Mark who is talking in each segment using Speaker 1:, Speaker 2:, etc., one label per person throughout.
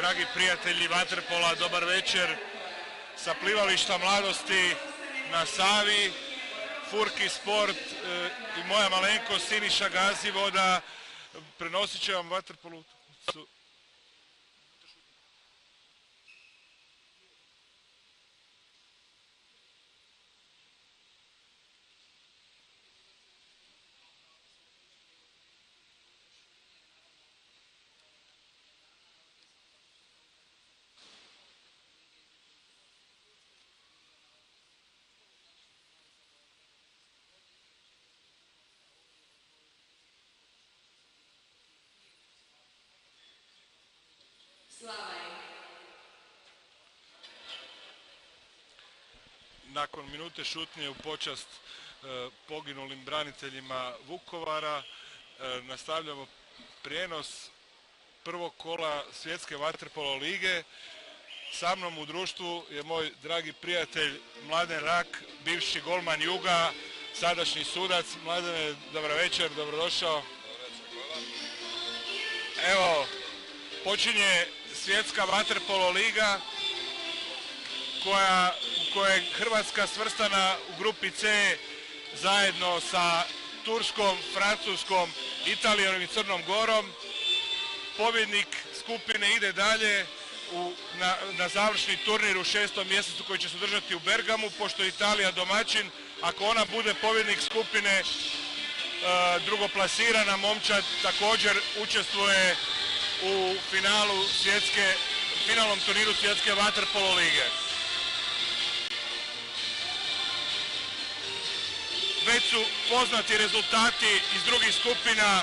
Speaker 1: dragi prijatelji vaterpola, dobar večer sa plivališta Mladosti na Savi, Furki Sport i moja malenkost Siniša Gazivoda prenosit će vam vaterpolu. Nakon minute šutnje u počast poginulim braniteljima Vukovara nastavljamo prijenos prvog kola Svjetske vaterpolo lige. Sa mnom u društvu je moj dragi prijatelj Mladen Rak, bivši golman Juga, sadašnji sudac. Mladene, dobra večer, dobrodošao. Evo, počinje Svjetska vaterpolo liga u kojoj je Hrvatska svrstana u grupi C zajedno sa Turskom, Francuskom, Italijom i Crnom Gorom. Pobjednik skupine ide dalje na završni turnir u 6. mjesecu koji će se održati u Bergamu, pošto je Italija domaćin. Ako ona bude pobjednik skupine, drugoplasirana momčad također učestvuje u finalnom turniru Svjetske vaterpolo lige. Već su poznati rezultati iz drugih skupina.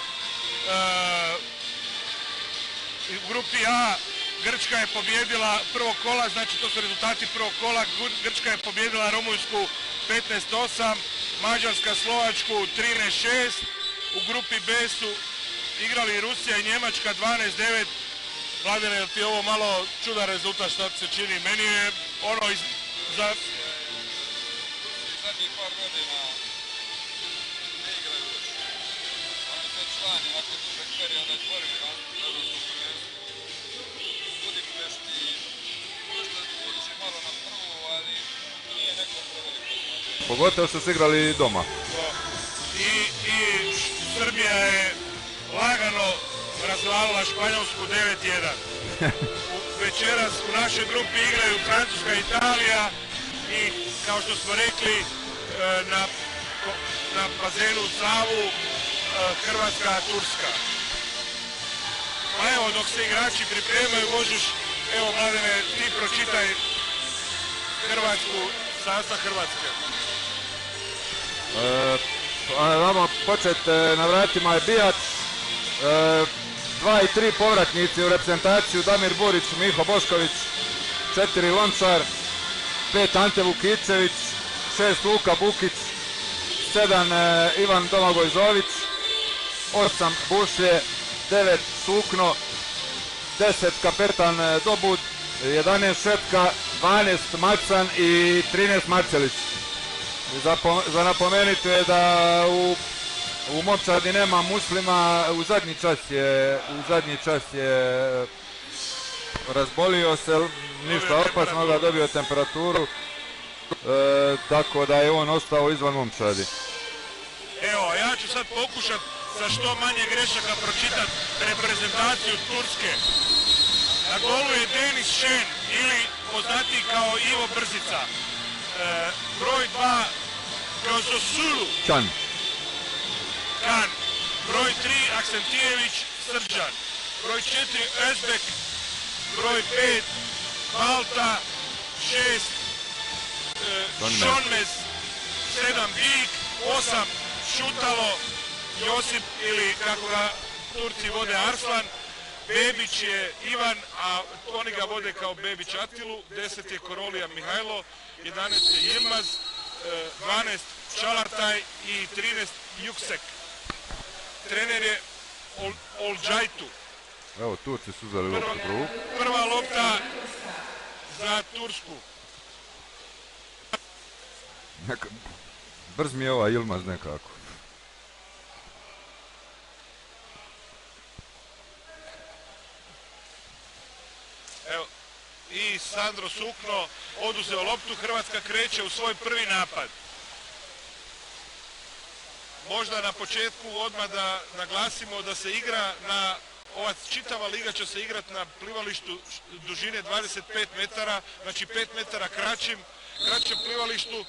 Speaker 1: U grupi A Grčka je pobjedila prvog kola, znači to su rezultati prvog kola. Grčka je pobjedila Rumunjsku 15-8, Mađarska Slovačku 13-6. U grupi B su igrali Rusija i Njemačka 12-9. Mladene, je li ti ovo malo čudan rezultat, što se čini? Meni je ono za...
Speaker 2: Zadnjih par godina ne igraju još. Oni su člani, nakon dužeg perioda izborili na Evropskom prvenstvu. Budimpešti, možda uči malo na prvu, ali nije neko preveliko.
Speaker 3: Pogotovo što su igrali doma.
Speaker 1: I Srbija je lagano razvalila Španjolsku 9-1. Večeras u našoj grupi igraju Francuska i Italija i kao što smo rekli na bazenu Savu Hrvatska, Turska. Pa evo, dok se igrači pripremaju, možeš, evo Mladene, ti pročitaj sastav Hrvatske.
Speaker 3: Vamo počet na vratima je Bijac, 2 i 3 povratnici u reprezentaciju, Damir Burić, Miho Bošković, 4 Lončar, 5 Ante Vukičević, 6 Luka Bukić, 7 Ivan Domagoj Zović, 8 Bušlje, 9 Sukno, 10 Kapetan Dobud, 11 Šetka, 12 Macan i 13 Marcelić. Za napomenuti je da u momčadi nema Muslima, u zadnji čas je razbolio se, ništa opasnoga, dobio temperaturu, tako da je on ostao izvan momčadi.
Speaker 1: Evo, ja ću sad pokušat sa što manje grešaka pročitat reprezentaciju Turske. Na golu je Denis Šen, ili poznatiji kao Ivo Brzica. Broj 2 Kozosulu
Speaker 3: Kan.
Speaker 1: Broj 3 Aksentijević Srđan. Broj 4 Özbek. Broj 5 Balta. 6 Šonmez. 7 Bik. 8 Šutalo Josip, ili kako ga Turci vode Arslan. Bebić je Ivan, a oni ga vode kao Bebić Atilu. 10 je Korolija Mihajlo. 11 je Yilmaz. 12 Čalartaj i 13 Juksek. Trener je Olđajtu.
Speaker 3: Evo, Turci su uzeli loptu prvu.
Speaker 1: Prva lopta za Tursku.
Speaker 3: Brz mi je ova Yilmaz nekako.
Speaker 1: Sandro Sukno oduzeo loptu, Hrvatska kreće u svoj prvi napad. Možda na početku odmah da naglasimo da se igra na, ova čitava liga će se igrati na plivalištu dužine 25 metara, znači 5 metara kraćem plivalištu.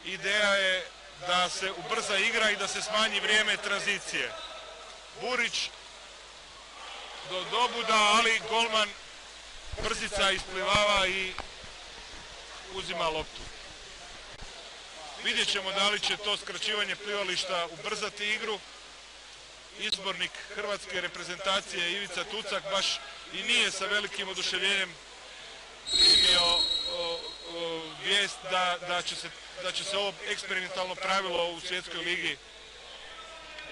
Speaker 1: Ideja je da se ubrza igra i da se smanji vrijeme tranzicije. Burić do dobuda, ali golman brzica isplivava i uzima loptu. Vidjet ćemo da li će to skraćivanje plivališta ubrzati igru. Izbornik hrvatske reprezentacije Ivica Tucak baš i nije sa velikim oduševljenjem primio vijest da će se ovo eksperimentalno pravilo u svjetskoj ligi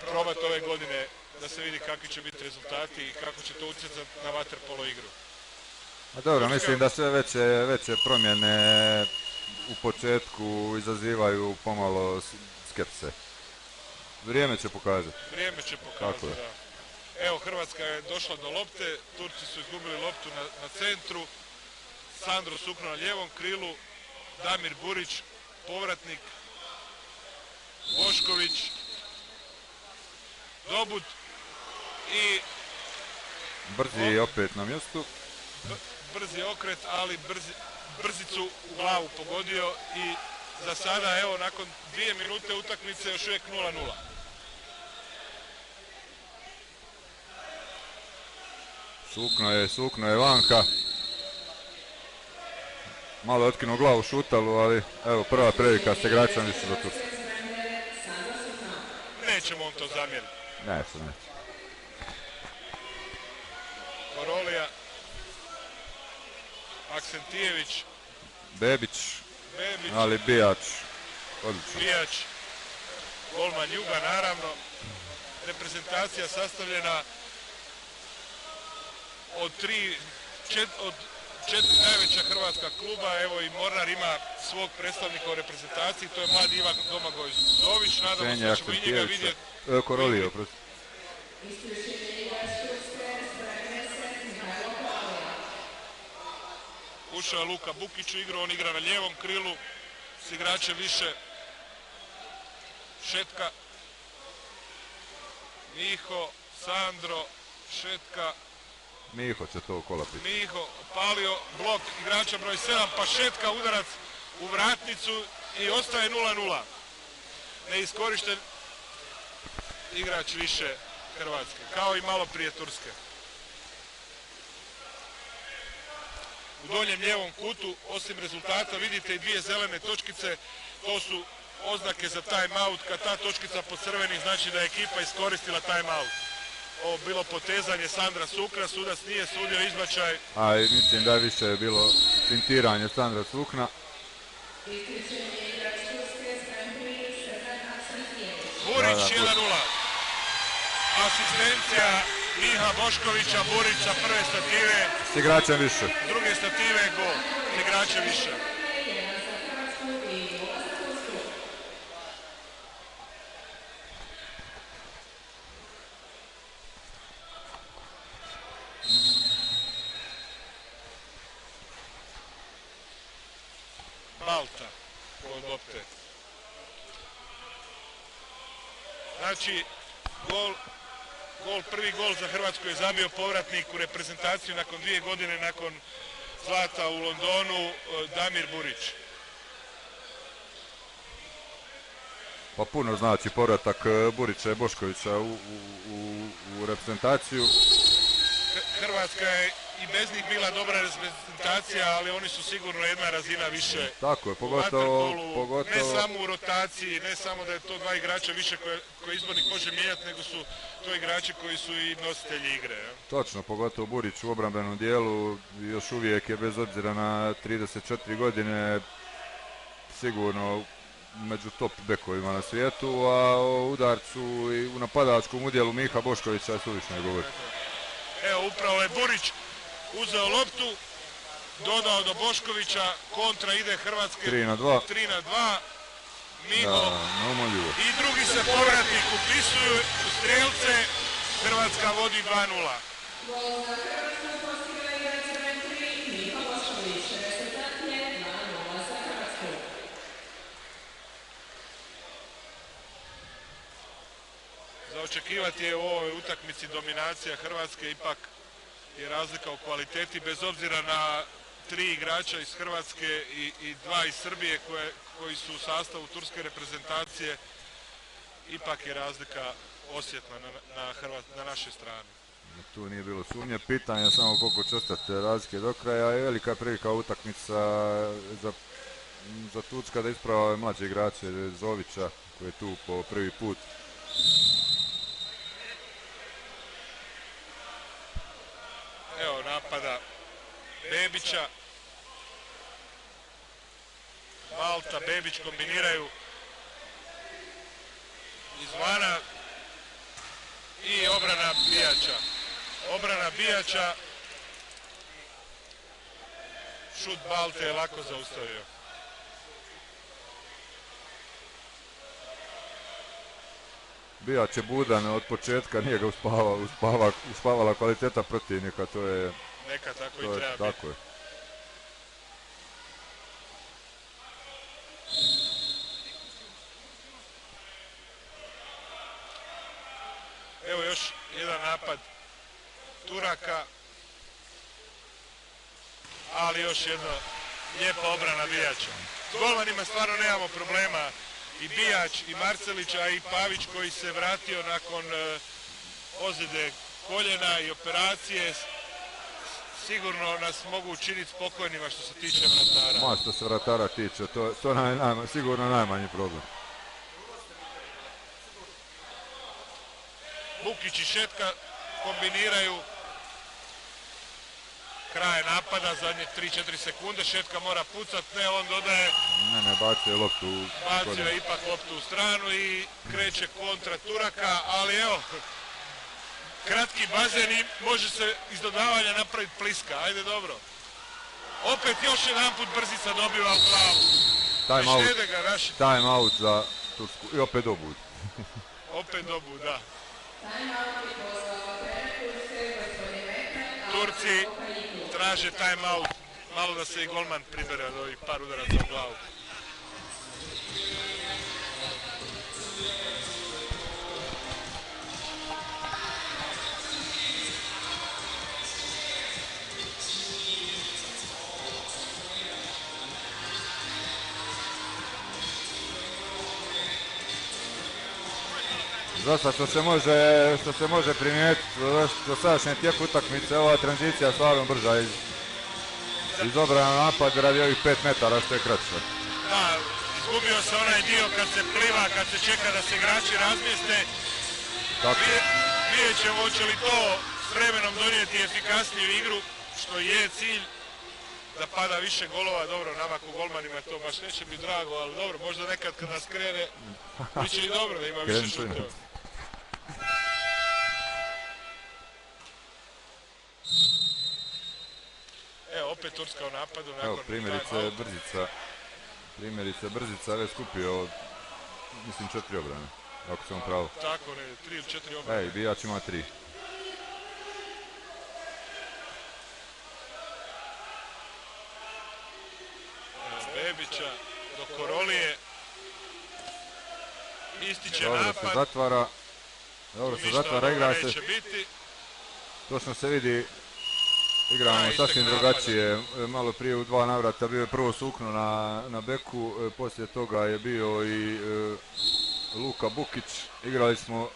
Speaker 1: probati ove godine, da se vidi kakvi će biti rezultati i kako će to utjecati na vaterpolo igru.
Speaker 3: A dobro, mislim da sve veće promjene u početku izazivaju pomalo skepse. Vrijeme će pokazati.
Speaker 1: Vrijeme će pokazati, da. Evo, Hrvatska je došla do lopte, Turci su izgubili loptu na centru, Sandro Sukno na lijevom krilu, Damir Burić, povratnik, Bošković, Dobud i...
Speaker 3: Brzi opet na mjestu.
Speaker 1: Brzi okret, ali brzicu u glavu pogodio i za sada, evo, nakon 2 minute utakmice još uvijek 0:0.
Speaker 3: Sukno je vanka. Malo je otkinuo glavu šutalu, ali evo prva prilika s igračem više za Turska.
Speaker 1: Nećemo on to zamjeriti.
Speaker 3: Neće.
Speaker 1: Korolija, Aksentijević,
Speaker 3: Bebić, ali Bijač, odlično.
Speaker 1: Bijač, golman Juga, naravno. Reprezentacija sastavljena od 4 najveća hrvatska kluba. Evo i Mornar ima svog predstavnika u reprezentaciji, to je mladi Ivan Domagoj Zović. Nadamo se da ćemo i njega vidjeti.
Speaker 3: Korolija, prosti.
Speaker 1: Ušao je Luka Bukić u igru, on igra na lijevom krilu s igračem više. Šetka, Miho, Sandro, Šetka.
Speaker 3: Miho će to kolapiti.
Speaker 1: Miho palio blok igrača broj 7, pa Šetka udarac u vratnicu i ostaje 0:0. Neiskorišten igrač više Hrvatske, kao i malo prije Turske. U donjem lijevom kutu, osim rezultata, vidite i 2 zelene točkice, to su oznake za time out. Kad ta točkica pocrveni, znači da je ekipa iskoristila time out. Ovo bilo potezanje Sandra Sukna, sudac nije sudio izbačaj.
Speaker 3: A i mislim da više je bilo fintiranje Sandra Sukna.
Speaker 1: Burić 1:0. Asistencija Miha Boškovića, Burić sa prve stative.
Speaker 3: S igračem više.
Speaker 1: Druge stative gol. S igračem više. Balta od lopte. Znači, prvi gol za Hrvatsku je zabio povratnik u reprezentaciju nakon 2 godine, nakon zlata u Londonu, Damir Burić.
Speaker 3: Pa puno znači povratak Burića i Boškovića u reprezentaciju.
Speaker 1: Hrvatska je i bez njih bila dobra reprezentacija, ali oni su sigurno jedna razina više.
Speaker 3: Tako je, pogotovo...
Speaker 1: Ne samo u rotaciji, ne samo da je to 2 igrača više koje izbornik može mijenjati, nego su to igrači koji su i nositelji igre. Ja?
Speaker 3: Točno, pogotovo Burić u obrambenom dijelu, još uvijek je bez obzira na 34 godine sigurno među top bekovima na svijetu, a o udarcu i u napadačkom udjelu Miha Boškovića je suvišno govori.
Speaker 1: Evo, upravo je Burić uzeo loptu, dodao do Boškovića, kontra ide Hrvatske
Speaker 3: 3:2.
Speaker 1: 3:2. Miho
Speaker 3: i
Speaker 1: drugi se povratnik upisuju u strelce, Hrvatska vodi 2:0. očekivati je u ovoj utakmici dominacija Hrvatske, ipak je razlika u kvaliteti, bez obzira na 3 igrača iz Hrvatske i 2 iz Srbije koji su u sastavu turske reprezentacije, ipak je razlika osjetna na našoj strani.
Speaker 3: Tu nije bilo sumnje, pitanje samo koliko će ostati razlike do kraja i velika je prilika utakmica za Turska da isprava mlađe igrače Zovića koji je tu po prvi put.
Speaker 1: Evo napada Bebića. Malta, Bebić kombiniraju izvana i obrana Bijača. Obrana Bijača. Šut Balte je lako zaustavio.
Speaker 3: Bijač je budan od početka, nije ga uspavala kvaliteta protivnika, to je...
Speaker 1: Neka tako i treba biti.
Speaker 3: Tako je.
Speaker 1: Evo još jedan napad Turaka, ali još jedna lijepa obrana Bijača. S golmanima stvarno nemamo problema. I Bijač, i Marcelić, a i Pavić koji se vratio nakon ozljede koljena i operacije, sigurno nas mogu učiniti spokojnima što se tiče vratara.
Speaker 3: Ma što se vratara tiče, to je sigurno najmanji problem.
Speaker 1: Bukić i Šetka kombiniraju. Kraj napada, zadnje 3-4 sekunde, Šetka mora pucat, ne, on dodaje.
Speaker 3: Ne, bacio je loptu.
Speaker 1: Bacio je ipak loptu u stranu i kreće kontra Turaka, ali evo, kratki bazen i može se iz dodavanja napraviti pliska, ajde dobro. Opet još jedan put Brzica dobiva u glavu.
Speaker 3: Time out za Tursku i opet dobud.
Speaker 1: Opet dobud, da. Turci traže time out, malo da se i golman pribere od ovih par udaraca u glavu.
Speaker 3: Dosta što se može primijetiti do sadašnje tijek utakmice, ova tranzicija stvarno brža iz obrana napad radi ovih 5 metara što je kraće.
Speaker 1: Da, izgubio se onaj dio kad se pliva, kad se čeka da se igrači razmjeste. Vidjet ćemo hoće li to s vremenom donijeti efikasniju igru, što je cilj da pada više golova. Dobro, nama ko golmanima to baš neće biti drago, ali dobro, možda nekad kad nas krene, bit će i dobro da ima više šuteva. Evo, opet Turska u napadu.
Speaker 3: Evo, primjerice Brzica je skupio, mislim, 4 obrane, ako sam pravo.
Speaker 1: Tako, ne, 3 ili 4 obrane.
Speaker 3: Ej, Bijač ima 3.
Speaker 1: Bebića do Korolije. Ističe
Speaker 3: napad.
Speaker 1: Dobro
Speaker 3: se zatvara. Dobro se zatvara, igra se. Točno se vidi. Igramo sasvim drugačije. Malo prije u 2 navrata bio je prvo Sukno na beku. Poslije toga je bio i Luka Bukić. Igrali smo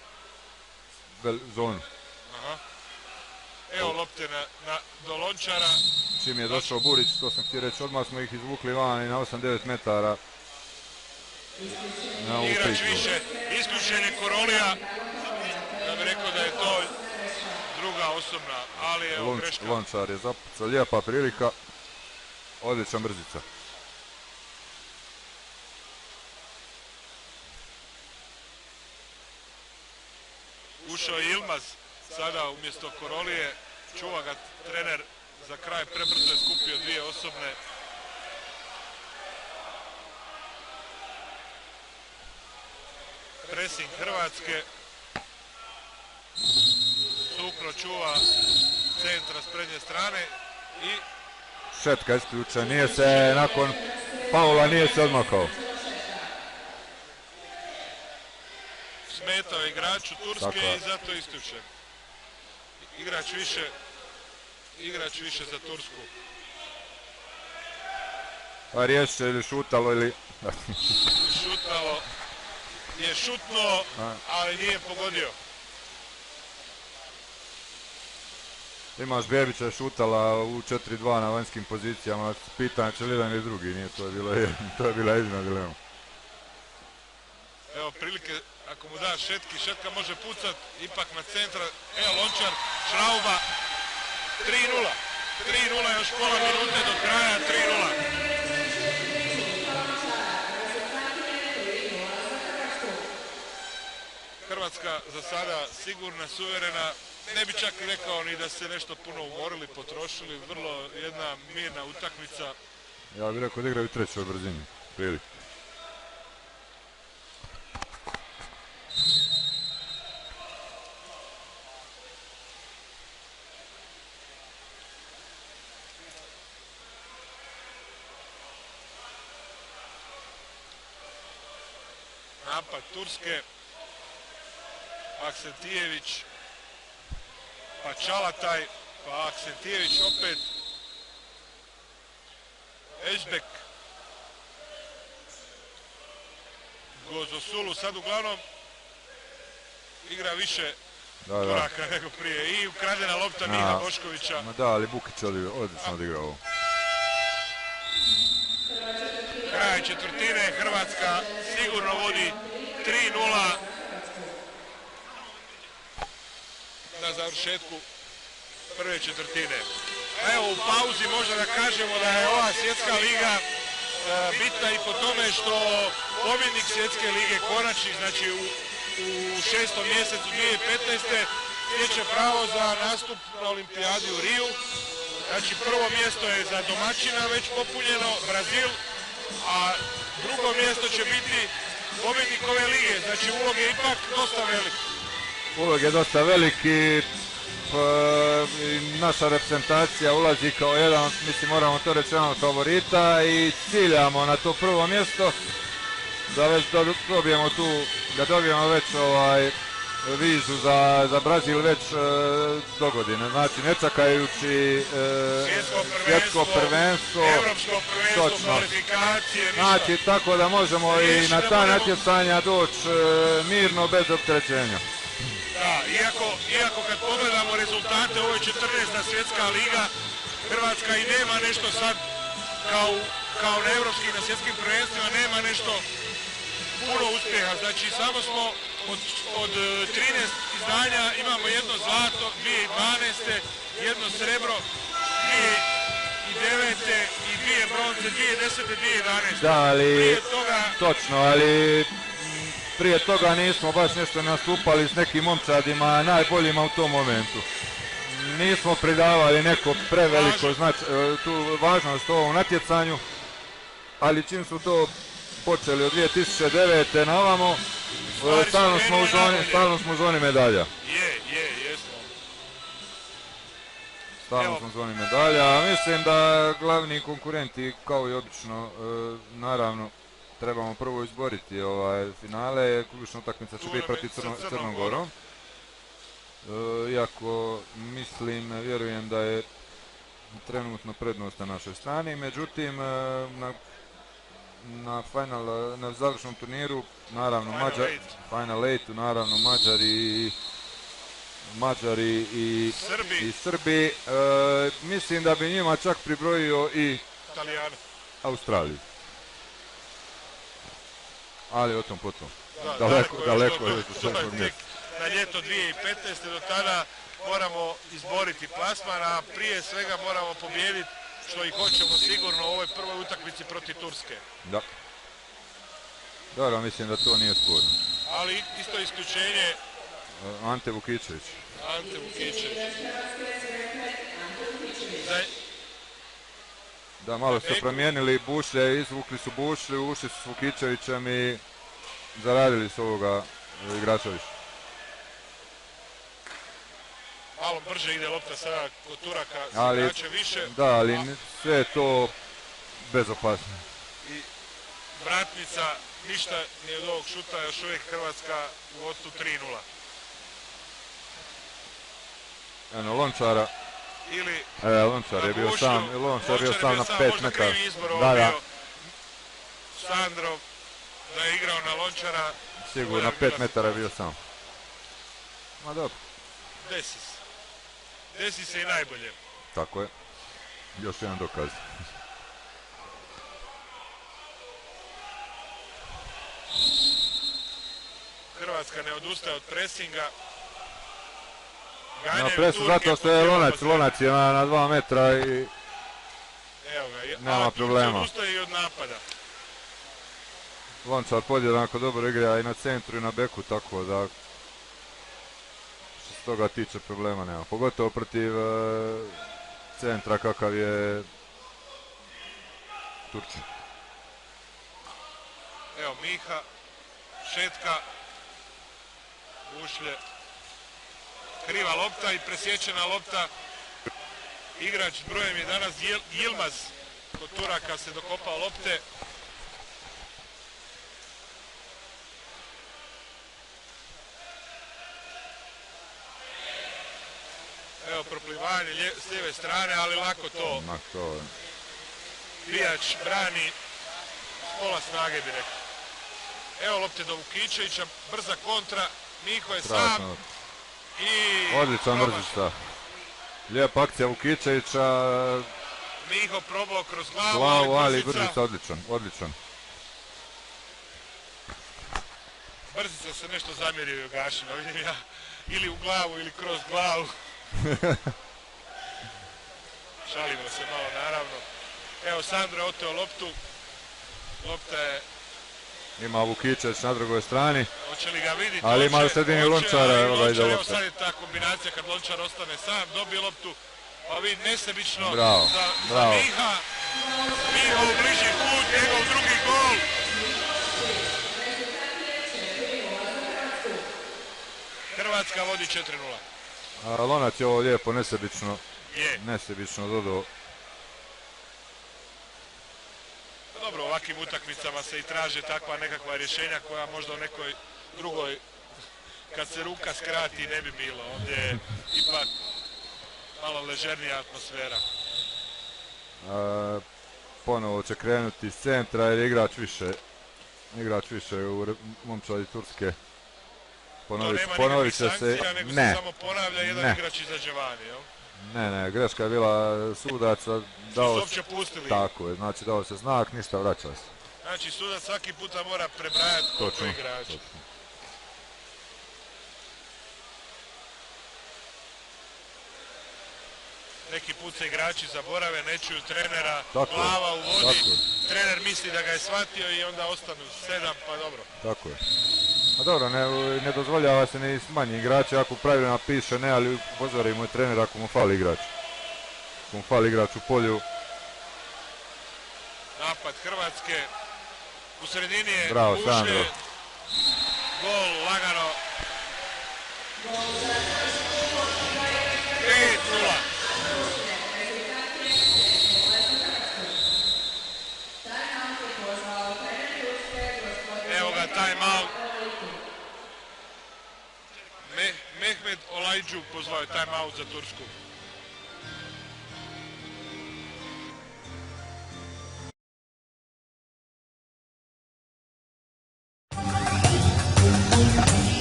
Speaker 3: zonu.
Speaker 1: Evo lopte do Lončara.
Speaker 3: Čim je došao Burić, to sam htio reći, odmah smo ih izvukli van i na 8-9 metara.
Speaker 1: Igrač više, isključen je Korolija. Ja bih rekao da je to druga osobna, ali je greška.
Speaker 3: Lončar je zapucao, lijepa prilika. Odličan Brzica.
Speaker 1: Ušao je Ilmaz, sada umjesto Korolije, čuva ga trener za kraj, prebrzo je skupio 2 osobne. Pressing Hrvatske. Sukno čuva centra s prednje strane i...
Speaker 3: Šetka isključen, nije se nakon faula nije se odmakao.
Speaker 1: smetao igraču Turske i zato isključen. Igrač više za Tursku.
Speaker 3: Pa riješće ili šutalo ili...
Speaker 1: Šutalo je šutnuo, ali nije pogodio.
Speaker 3: Imaš Bebića šutala u 4-2 na vanjskim pozicijama, pitanje će li jedan ili drugi, nije, to je bila jedina dilema.
Speaker 1: Evo prilike, ako mu daš Šetki, Šetka može pucat, ipak na centra, evo Lončar, Šrauba, 3:0, 3:0, još pola minute do kraja, 3:0. Hrvatska za sada sigurna, suverena, ne bi čak rekao ni da se nešto puno umorili, potrošili, vrlo jedna mirna utakmica.
Speaker 3: Ja bih rekao da igraju u trećoj brzini, prilike.
Speaker 1: Napad Turske, Aksentijević, pa Čalataj, pa Aksentijević opet, Ešbek, Gozosulu, sad uglavnom igra više Turaka nego prije i ukradena lopta Miha Boškovića.
Speaker 3: Ma da, ali Bukić odlično odigrao ovo.
Speaker 1: Kraj četvrtine, Hrvatska sigurno vodi 3:0 na završetku prve četvrtine. Evo u pauzi možda da kažemo da je ova svjetska liga bitna i po tome što pobjednik svjetske lige konačni, znači u 6. mjesecu 2015. stječe pravo za nastup na olimpijadi u Riju. Znači prvo mjesto je za domaćina već popunjeno, Brazil, a drugo mjesto će biti pobjednik ove lige, znači ulog je ipak dosta velik.
Speaker 3: Ulog je dosta veliki, naša reprezentacija ulazi kao jedan, mislim moramo to reći, jedan od favorita i ciljamo na to prvo mjesto da već dobijemo već vizu za Brazil već dogodine, znači ne čakajući svjetsko prvenstvo,
Speaker 1: evropsko prvenstvo, kvalifikacije, ništa.
Speaker 3: Znači tako da možemo i na ta natjecanja doći mirno bez opterećenja.
Speaker 1: Da, iako kad pogledamo rezultate, ovo je 14. svjetska liga, Hrvatska i nema nešto sad kao na evropskim, na svjetskim prvenstvima, nema nešto puno uspjeha. Znači samo smo od 13 izdanja imamo jedno zlato 2012. jedno srebro 2009. i 2 bronze 2010. 2011.
Speaker 3: Da, ali
Speaker 1: prije toga...
Speaker 3: točno, ali prije toga nismo baš nešto nastupali s nekim momčadima najboljima u tom momentu. Nismo pridavali neko preveliko tu važnost ovom natjecanju, ali čim su to počeli od 2009. na ovamo, stalno smo u zoni medalja.
Speaker 1: Jesmo.
Speaker 3: Stalno smo u zoni medalja, a mislim da glavni konkurenti, kao i obično, naravno, trebamo prvo izboriti finale, ključna utakmica će biti protiv Crnom Gorom. Iako vjerujem da je trenutno prednost na našoj strani, međutim na završnom turniru, naravno Final 8, naravno Mađari i Srbi, mislim da bi njima čak pribrojio i Australiju. Ali o tom potom. Daleko je do svakog mjesta.
Speaker 1: Na ljeto 2015. do tada moramo izboriti plasman, a prije svega moramo pobijediti što i hoćemo sigurno u ovoj prvoj utakmici protiv Turske.
Speaker 3: Da. Dobro, mislim da to nije sporno.
Speaker 1: Ali isto isključenje...
Speaker 3: Ante Vukičević. Da, malo su promijenili Bušlje, izvukli su Bušlju, ušli su s Vukičevićem i zaradili su ovoga igrača više.
Speaker 1: Malo brže ide lopta sada kod Turaka s igrača više.
Speaker 3: Da, ali sve je to bezopasno.
Speaker 1: vratnica, ništa ni od ovog šuta, još uvijek Hrvatska u vodstvu 3:0.
Speaker 3: Eno, Lončara.
Speaker 1: Ili
Speaker 3: Lončar je bio sam na 5 metara.
Speaker 1: Da. Sandro da je igrao na Lončara.
Speaker 3: Sigurno na 5 metara je bio sam. Ma dobro.
Speaker 1: Desi se i najbolje.
Speaker 3: Tako je. Još jedan dokaz.
Speaker 1: Hrvatska ne odustaje od presinga.
Speaker 3: Na presu zato što je Lonac je na 2 metra i
Speaker 1: evo ga,
Speaker 3: nema problema.
Speaker 1: Odustaje i od napada.
Speaker 3: Lončar podjednako dobro igra i na centru i na beku, tako da što se toga tiče problema nema. Pogotovo protiv centra kakav je Turčin.
Speaker 1: Evo Miha, šetka, ušlje, kriva lopta i presječena lopta. Igrač s brojem 11 Yilmaz kod Turaka se dokopao lopte. Evo proplivanje s lijeve strane, ali lako to. Bijač brani s pola snage bi rekao. Evo lopte do Vukičevića, brza kontra, Miho je sam. I
Speaker 3: odličan Mrzić. Lijepa akcija Vukičevića.
Speaker 1: Miho probao kroz glavu,
Speaker 3: ali Brzica odličan.
Speaker 1: Brzica se nešto zamjerio Jogašinu, vidim ja, ili u glavu ili kroz glavu. Šalimo se malo naravno. Evo Sandro je oteo loptu. Lopta je...
Speaker 3: Ima Vukičević na drugoj strani.
Speaker 1: Hoće li ga vidjeti?
Speaker 3: Ali ima u sredini Lončara.
Speaker 1: Evo sad je ta kombinacija kad Lončar ostane sam, dobije loptu. Pa vidi nesebično za Miha. Miha u bliži put, njegov drugi gol. Hrvatska vodi 4:0.
Speaker 3: Lonac je ovo lijepo nesebično dodao.
Speaker 1: Dobro, u ovakvim utakmicama se i traže takva nekakva rješenja koja možda u nekoj drugoj, kad se ruka skrati, ne bi bilo. Ovdje je ipak malo ležernija atmosfera.
Speaker 3: Ponovo će krenuti iz centra jer je igrač više u momčadi Turske. Ponovit će se.
Speaker 1: Nego se samo ponavlja jedan igrač izađe vani, jel?
Speaker 3: Ne, greška je bila sudaca.
Speaker 1: Su uopće pustili.
Speaker 3: Tako je, znači dao se znak, ništa, vraća se.
Speaker 1: Znači sudac svaki puta mora prebrajati koliko igrača. Neki put se igrači zaborave, ne čuju trenera, glava u vodi, trener misli da ga je shvatio i onda ostanu 7, pa dobro.
Speaker 3: Tako je. A dobro, ne dozvoljava se ni s manjim igrači, ako pravilno piše ne, ali upozorimo i trener ako mu fali igrač. Ako mu fali igrač u polju.
Speaker 1: Napad Hrvatske, u sredini je
Speaker 3: Sandro.
Speaker 1: Gol lagano. 5:0. Evo ga time out. Mehmed Olajđu pozvao je time out za Tursku.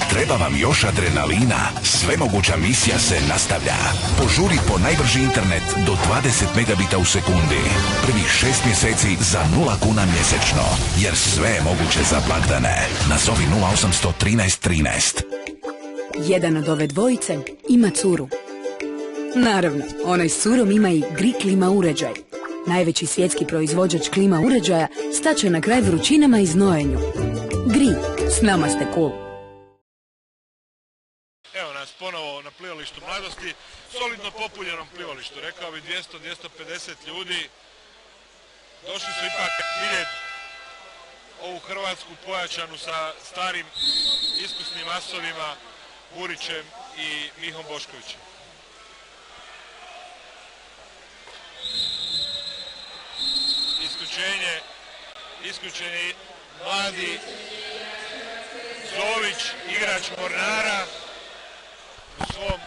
Speaker 4: Treba vam još adrenalina? Svemoguća misija se nastavlja. Požuri po najbrži internet do 20 megabita u sekundi. Prvih 6 mjeseci za 0 kuna mjesečno. Jer sve je moguće za blagdane. Nazovi 0800 13 13.
Speaker 5: Jedan od ove dvojice ima curu. Naravno, onaj s curom ima i Gri klima uređaj. Najveći svjetski proizvođač klima uređaja staće na kraj vrućinama i znojenju. Gri, s nama ste cool.
Speaker 1: Evo nas ponovo na plivalištu mladosti, solidno popunjenom plivalištu, rekao bi 200-250 ljudi. Došli su ipak vidjeti ovu Hrvatsku pojačanu sa starim iskusnim asovima Burićem i Mihom Boškovićem. isključen je mladi Zović, igrač Mornara, u svom,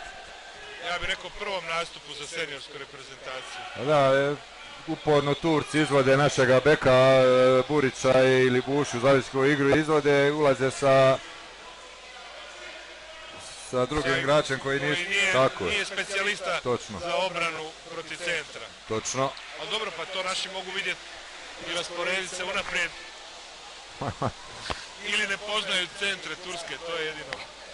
Speaker 1: ja bih rekao, prvom nastupu za seniorsku reprezentaciju.
Speaker 3: Da, uporno Turci izvode našega beka Burića ili Bušu, zavisi koju igru izvode, ulaze sa drugim igračem koji
Speaker 1: nije specijalista za obranu protiv centra.
Speaker 3: Točno.
Speaker 1: Ali dobro, pa to naši mogu vidjeti i rasporediti se unaprijed. Ili ne poznaju centre Turske, to je jedino,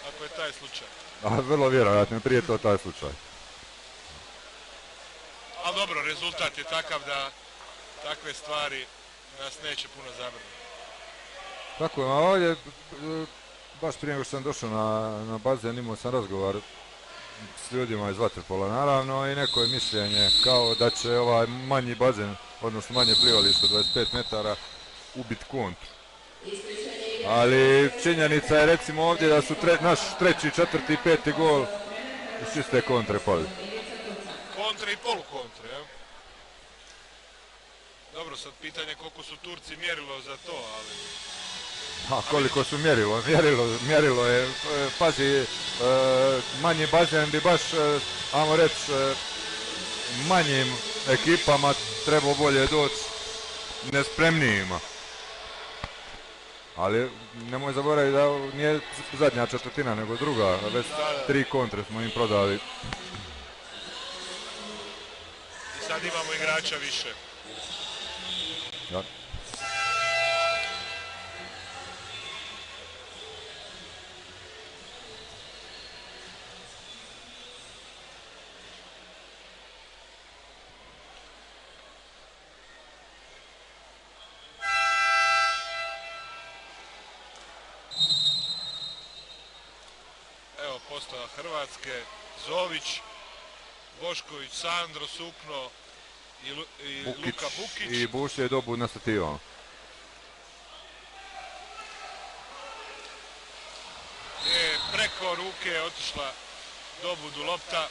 Speaker 1: ako je taj slučaj.
Speaker 3: Vrlo vjerojatno, prije to taj slučaj.
Speaker 1: Ali dobro, rezultat je takav da takve stvari nas neće puno zabrinuti.
Speaker 3: Tako je, a ovdje, baš prije nego što sam došao na bazen, imao sam razgovor s ljudima iz vaterpola, naravno, i neko je mišljenje kao da će ovaj manji bazen, odnosno manje plivalište, 25 metara, ubiti kontru. Ali činjenica je, recimo, ovdje da su naš treći, četvrti i peti gol iz čiste kontre pali.
Speaker 1: Kontre i polukontre, ja? Dobro, sad pitanje koliko su Turci mjerilo za to, ali...
Speaker 3: A koliko su mjerilo je, pazi, manji bazen bi baš, ajmo reći, manjim ekipama trebao bolje doći nespremnijima. Ali nemoj zaboraviti da nije zadnja četvrtina nego druga, već 3 kontre smo im prodali.
Speaker 1: I sad imamo igrača više.
Speaker 3: Da.
Speaker 1: Postava Hrvatske, Zović, Bošković, Sandro, Sukno i Luka Bukić.
Speaker 3: I Buš je dobud na stativom.
Speaker 1: Preko ruke otišla dobudu lopta,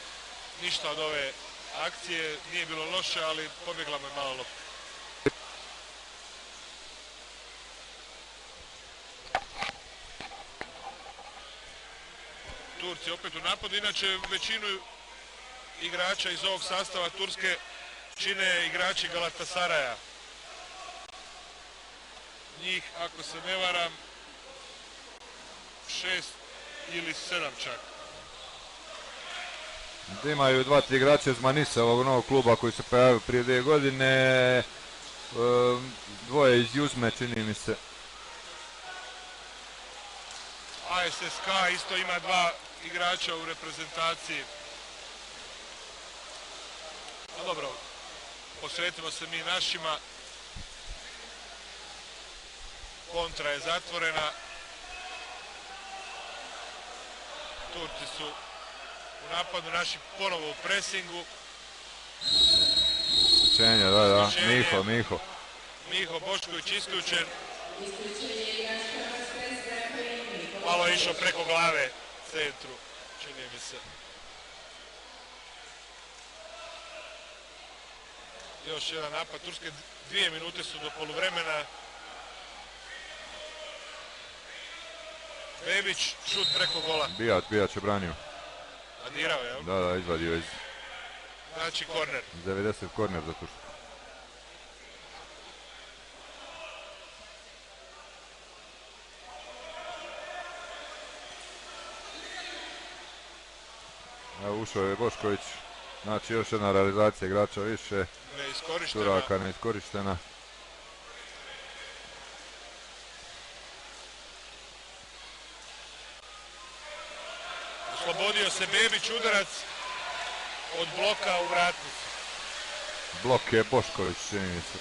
Speaker 1: ništa od ove akcije, nije bilo loše, ali pobjegla mu je malo lopta. Turci opet u napadu, inače većinu igrača iz ovog sastava Turske čine igrači Galatasaraja. Njih, ako se ne varam, 6 ili 7 čak.
Speaker 3: Imaju 2-3 igrače iz Manisa, ovog novog kluba koji se pojavio prije 2 godine, dvoje iz Juzme, čini mi se.
Speaker 1: ASSK isto ima 2 igrača u reprezentaciji. A dobro, posvetimo se mi našima. Kontra je zatvorena. Turci su u napadu, naši ponovo u presingu.
Speaker 3: Isključenje, da, Miho.
Speaker 1: Miho Bošković isključen. Malo je išao preko glave centru, čini mi se. Još jedan napad Turske, 2 minute su do poluvremena. Bebić, šut preko gola.
Speaker 3: Bijać je branio.
Speaker 1: Nadirao je, jel?
Speaker 3: Da, izvadio iz...
Speaker 1: Znači korner.
Speaker 3: 90 korner za Tursku. Evo, ušao je Bošković. Znači još jedna realizacija igrača više.
Speaker 1: Neiskorištena.
Speaker 3: Turaka neiskorištena.
Speaker 1: Oslobodio se Bebić, udarac od bloka u vratnicu.
Speaker 3: Blok je Bošković, čini mi se.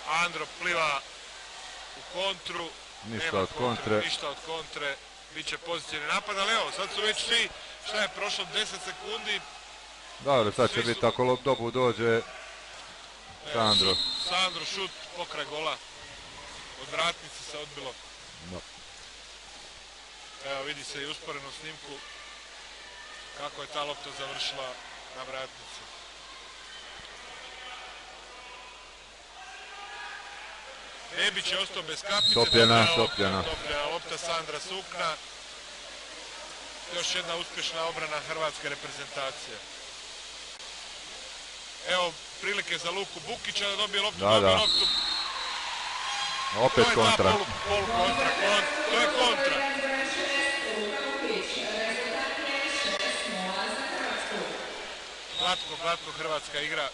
Speaker 1: Andro pliva u kontru.
Speaker 3: Ništa od kontre.
Speaker 1: Ništa od kontre. Biće pozitivni napad, ali evo, sad su već svi, šta je prošlo, 10 sekundi.
Speaker 3: Dobro, sad će biti ako dobu dođe Sandro.
Speaker 1: Sandro šut pokraj gola. Od vratnice se odbilo.
Speaker 3: No.
Speaker 1: Evo, vidi se i usporeno snimku kako je ta lopta završila na vratnici. Bebić je ostao bez kapice.
Speaker 3: Topljena.
Speaker 1: Topljena lopta Sandra Sukna. Još jedna uspješna obrana hrvatske reprezentacije. Evo prilike za Luku Bukića da dobije loptu. Loptu.
Speaker 3: Opet kontra.
Speaker 1: To je kontra. Glatko hrvatska igra.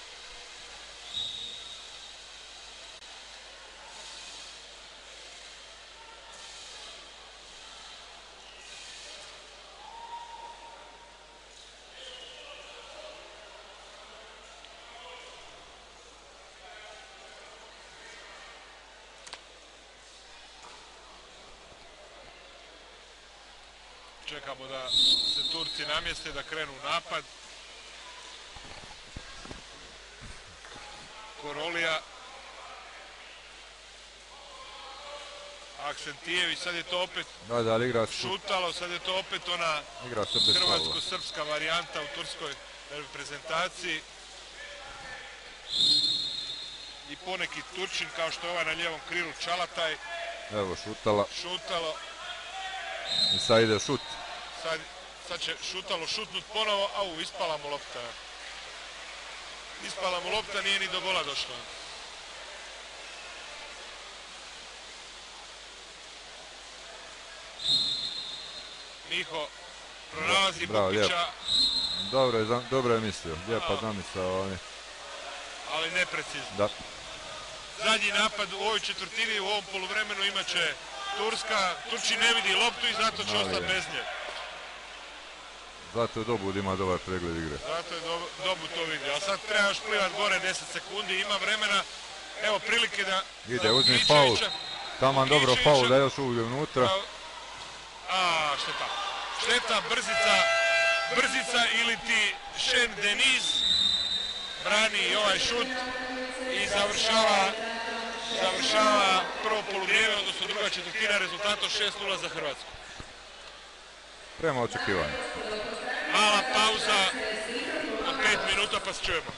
Speaker 1: Čekamo da se Turci namjeste, da krenu u napad. Korolija. Aksentijević, sad je to opet šutalo, sad je to opet ona hrvatsko-srpska varijanta u turskoj reprezentaciji. I poneki Turčin kao što je ovaj na ljevom krilu Čalataj.
Speaker 3: Evo šutalo. I sad ide šut.
Speaker 1: Sad će šutalo šutnut ponovo, ispala mu lopta. Ispala mu lopta, nije ni do gola došla. Miho pronalazi Bukića.
Speaker 3: Dobro je mislio, lijepa zamisao.
Speaker 1: Ali neprecizno.
Speaker 3: Da.
Speaker 1: Zadnji napad u ovoj četvrtini, u ovom poluvremenu imat će Turska. Turči ne vidi loptu i zato će ostati bez nje.
Speaker 3: Zato je Dobud ima dobar pregled igre.
Speaker 1: Zato je Dobud to vidio. A sad treba još plivat gore 10 sekundi, ima vremena. Evo prilike da...
Speaker 3: Ide, uzmi faul. Taman dobro faul, da je još uvijek unutra.
Speaker 1: Šteta, Brzica ili ti Šen Deniz brani i ovaj šut i završava prvo poluvrijeme, odnosno druga četvrtina, rezultatom 6:0 za Hrvatsku.
Speaker 3: Prema očekivanju.
Speaker 1: Mala pauza od 5 minuta pa se čujemo.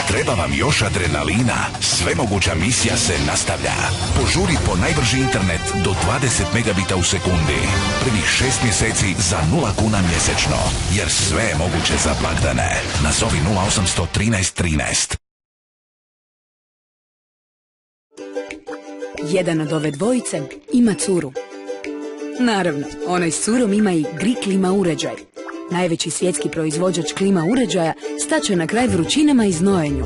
Speaker 4: Treba vam još adrenalina? Svemoguća misija se nastavlja. Požuri po najbrži internet do 20 megabita u sekundi. Prvih 6 mjeseci za 0 kuna mjesečno. Jer sve je moguće za blagdane. Nazovi 0800 13 13.
Speaker 5: Jedan od ove dvojice ima curu. Naravno, onaj s curom ima i Gri klima uređaj. Najveći svjetski proizvođač klima uređaja staće na kraj vrućinama i znojenju.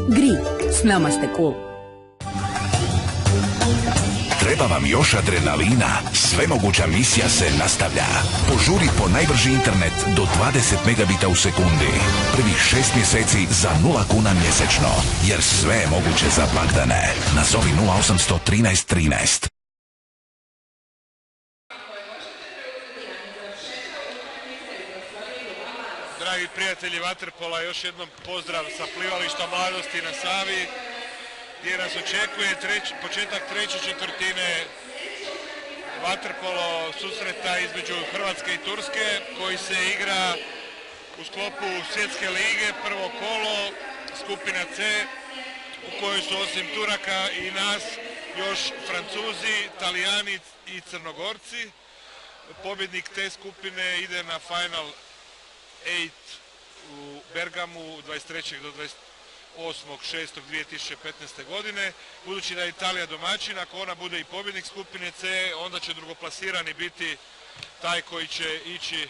Speaker 5: Gri, s nama ste cool.
Speaker 4: Treba vam još adrenalina? Svemoguća misija se nastavlja. Požuri po najbrži internet do 20 megabita u sekundi. Prvih 6 mjeseci za 0 kuna mjesečno. Jer sve je moguće za blagdane. Nazovi 0800 13 13.
Speaker 1: Dragi prijatelji vaterpola, još jednom pozdrav sa plivališta Mladosti na Savi, gdje nas očekuje početak treće četvrtine vaterpolo susreta između Hrvatske i Turske, koji se igra u sklopu svjetske lige, prvo kolo, skupina C, u kojoj su osim Turaka i nas još Francuzi, Talijani i Crnogorci. Pobjednik te skupine ide na Final 8 u Bergamu 23. do 28.6.2015. godine. Budući da je Italija domaćin, ako ona bude i pobjednik skupine C, onda će drugoplasirani biti taj koji će ići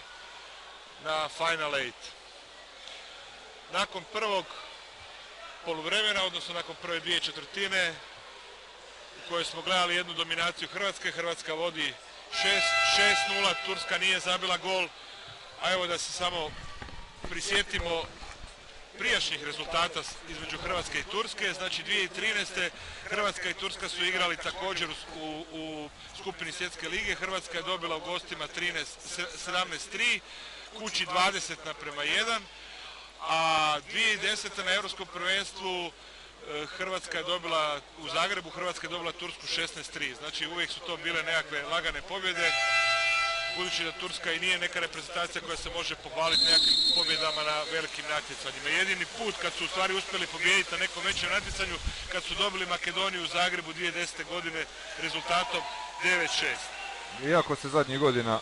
Speaker 1: na Final 8. Nakon prvog poluvremena, odnosno nakon prve dvije četvrtine, u kojoj smo gledali jednu dominaciju Hrvatske, Hrvatska vodi 6-0, Turska nije zabila gol, a evo da se samo prisjetimo prijašnjih rezultata između Hrvatske i Turske. Znači 2013. Hrvatska i Turska su igrali također u skupini svjetske lige. Hrvatska je dobila u gostima 17-3, kući 20:1, a 2010. na Europskom prvenstvu Hrvatska je dobila u Zagrebu, Hrvatska je dobila Tursku 16-3. Znači uvijek su to bile nekakve lagane pobjede, budući da Turska i nije neka reprezentacija koja se može pohvaliti nekakvim pobjedama na velikim natjecanjima. Jedini put kad su u stvari uspjeli pobijediti na nekom većem natjecanju, kad su dobili Makedoniju u Zagrebu 2010. godine rezultatom 9-6.
Speaker 3: Iako se zadnjih godina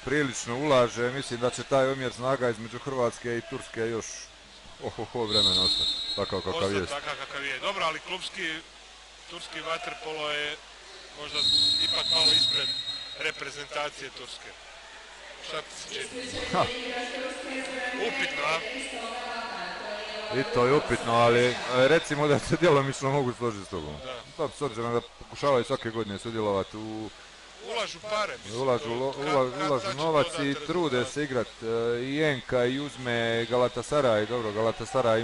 Speaker 3: prilično ulaže, mislim da će taj omjer snaga između Hrvatske i Turske još vremena ostati. Takav kakav je.
Speaker 1: Takav kakav je. Dobro, ali klubski turski vaterpolo je možda ipak malo ispred reprezentacije Turske. Šta ti se čini? Upitno, a?
Speaker 3: I to je upitno, ali recimo da se djelomično mogu složiti s tobom. Da, s obzirom da pokušavaju svake godine sudjelovati u...
Speaker 1: Ulažu pare, mislim.
Speaker 3: Ulažu novac i trude se igrati. I Enka i uzme Galatasaray, dobro, Galatasaray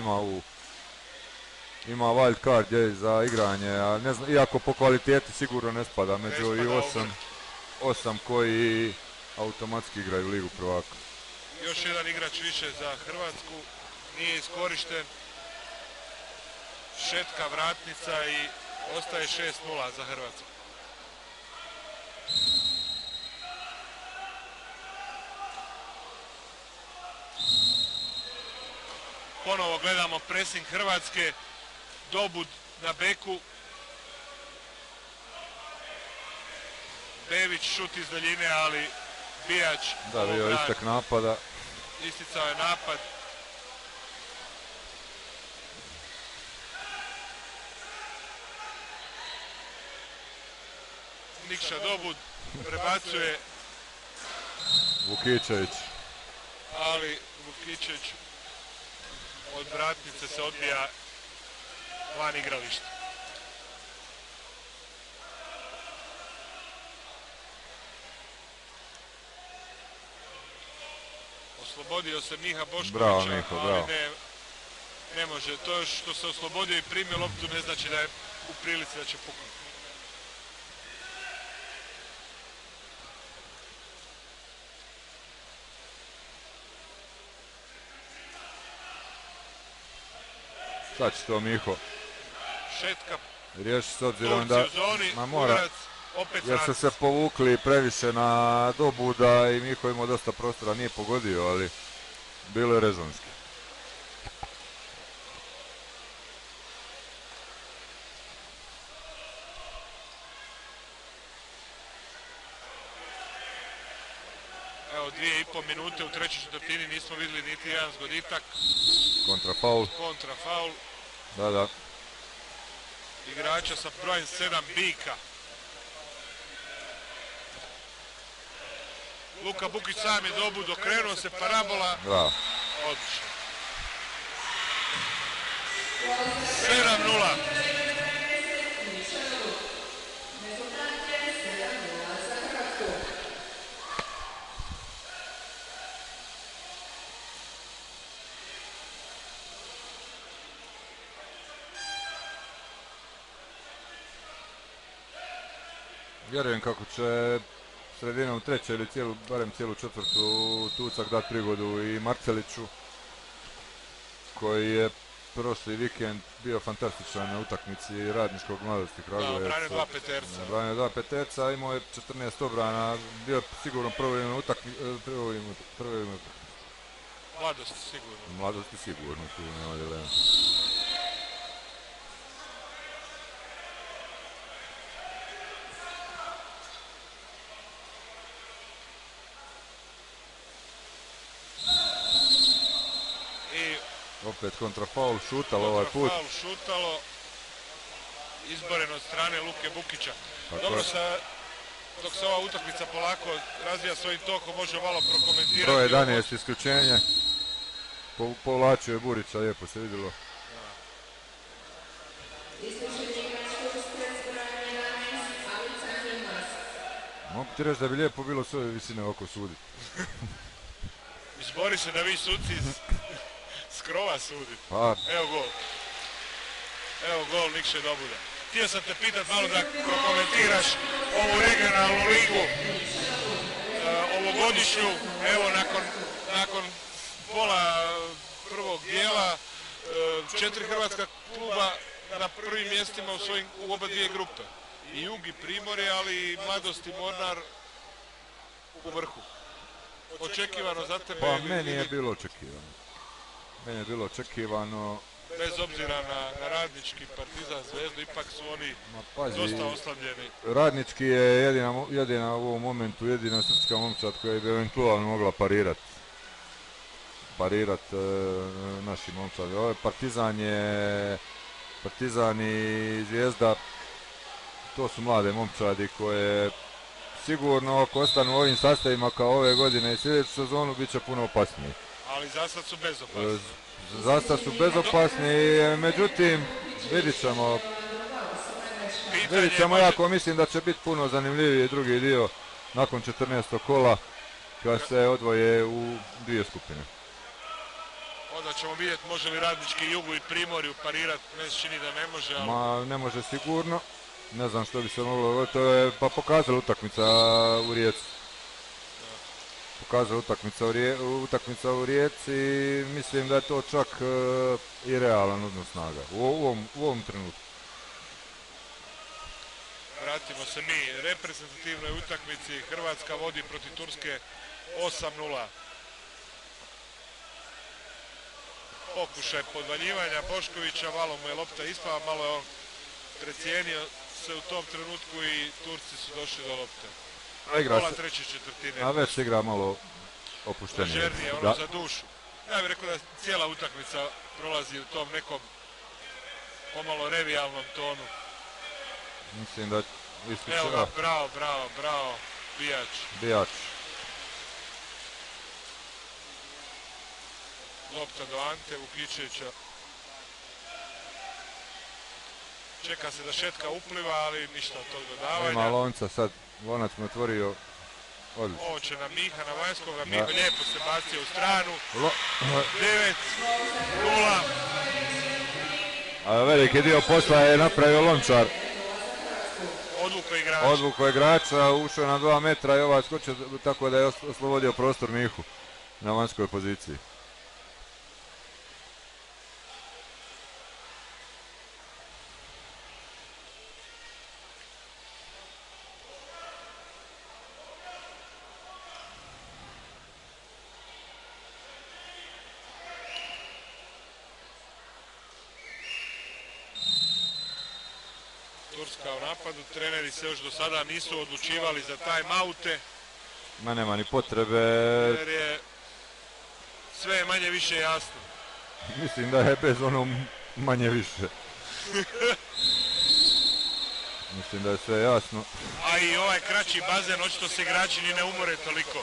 Speaker 3: ima wild card za igranje, a ne znam, iako po kvaliteti sigurno ne spada među i osam koji automatski igraju ligu prvaka.
Speaker 1: Još jedan igrač više za Hrvatsku, nije iskorišten. Šetka vratnica i ostaje 6-0 za Hrvatsku. Ponovo gledamo pressing Hrvatske, Dobud na beku. Bević šut iz daljine, ali Bijač...
Speaker 3: Da, bio istek napada.
Speaker 1: Isticao je napad. Nikša Dobud prebacuje.
Speaker 3: Vukičević.
Speaker 1: Ali Vukičević od vratnice se odbija van igrališta. Oslobodio se Miha Boškovića, ali ne može. To što se oslobodio i primio loptu ne znači da je u prilici da će puknuti.
Speaker 3: Sad će to Miho
Speaker 1: Šetka.
Speaker 3: riješi s obzirom da...
Speaker 1: Udarac, opet
Speaker 3: jer su se povukli previše na Dobuda i Miho imao dosta prostora, nije pogodio, ali bilo je rezonski.
Speaker 1: Evo 2,5 minute u trećoj četvrtini, nismo vidjeli niti jedan zgoditak.
Speaker 3: Kontrafaul.
Speaker 1: Kontrafaul.
Speaker 3: Da.
Speaker 1: igrača sa brojem 7 Bika. Luka Bukić sam je dobud, okrenuo se parabola.
Speaker 3: Bravo.
Speaker 1: Odlično. 7:0.
Speaker 3: Vjerujem kako će sredinom treće ili barem cijelu četvrtu Tucak dati prigodu i Marceliću, koji je prošli vikend bio fantastičan na utakmici Radničkog Mladosti Kragujevac.
Speaker 1: Da, branio 2 peterca.
Speaker 3: Branio 2 peterca, imao je 14 obrana, bio sigurno prvi na utakmici.
Speaker 1: Mladosti sigurno.
Speaker 3: Mladosti sigurno, tu nema dilema. Opet kontrafaul, šutalo ovaj put.
Speaker 1: Kontrafaul, šutalo. Izboren od strane Luke Bukića.
Speaker 3: Tako
Speaker 1: Dobro,
Speaker 3: je.
Speaker 1: dok se ova utakmica polako razvija svojim tokom, može malo prokomentirati.
Speaker 3: Broj 11 isključenje. Povlačio je Burića, lijepo se vidjelo. Mogu ti reći da bi lijepo bilo s ove visine oko suditi.
Speaker 1: Izbori se da vi suci s krova suditi.
Speaker 3: Pa,
Speaker 1: Evo gol. Evo gol Nikše Dobuda. Htio sam te pitat malo da prokomentiraš ovu regionalnu ligu, ovogodišnju, evo nakon pola prvog dijela, 4 hrvatska kluba na prvim mjestima u oba dvije grupe. I Jug i Primorje, ali i Mladost i Mornar u vrhu. Očekivano za tebe?
Speaker 3: pa meni je bilo očekivano.
Speaker 1: Bez obzira na Radnički, Partizan, Zvezdu, ipak su oni
Speaker 3: Pazi,
Speaker 1: dosta oslabljeni.
Speaker 3: Radnički je jedina u ovom momentu, jedina srpska momčad koja bi eventualno mogla parirat naši momčadi. Ovo je Partizan i Zvijezda, to su mlade momčadi koje sigurno ako ostanu u ovim sastavima kao ove godine i sljedeću sezonu bit će puno opasniji.
Speaker 1: Ali za sad su bezopasni.
Speaker 3: Zasta su bezopasni, međutim vidit ćemo jako, mislim da će biti puno zanimljiviji drugi dio nakon 14. kola kada se odvoje u dvije skupine.
Speaker 1: Onda ćemo vidjeti može li Radnički, Jugu i Primorju parirati, ne se čini da ne može, ali...
Speaker 3: Ma ne može sigurno, ne znam što bi se moglo, to je pa pokazala utakmica u Rijeci. Pokazala utakmica u Rijeci i mislim da je to čak i realan odnos snaga u ovom trenutku.
Speaker 1: Vratimo se mi reprezentativnoj utakmici. Hrvatska vodi protiv Turske 8:0. Pokušaj podvaljivanja Boškovića, malo mu je lopta ispala, malo je on precijenio se u tom trenutku i Turci su došli do lopte. Pola treće četvrtine.
Speaker 3: A već igra malo opuštenije.
Speaker 1: Ležernije, ono za dušu. Ja bih rekao da cijela utakmica prolazi u tom nekom pomalo revijalnom tonu.
Speaker 3: Mislim da
Speaker 1: Evo ga, bravo, Bijač. Lopta do Ante Vukičevića. Čeka se da šetka upliva, ali ništa od tog dodavanja.
Speaker 3: Ima lonca sad, lonac mu otvorio. Odlično.
Speaker 1: Ovo će na Miha, na vanjskoga. Miho lijepo se bacio u stranu. 9:0.
Speaker 3: A veliki dio posla je napravio Lončar. Odvuko igrača, ušao je na 2 metra i ovaj skočio tako da je oslobodio prostor Mihu na vanjskoj poziciji.
Speaker 1: Turska u napadu, treneri se još do sada nisu odlučivali za time-oute.
Speaker 3: Ma nema ni potrebe.
Speaker 1: Jer je sve manje više jasno.
Speaker 3: Mislim da je bez ono manje više. Mislim da je sve jasno.
Speaker 1: A i ovaj kraći bazen, očito se igrači ni ne umore toliko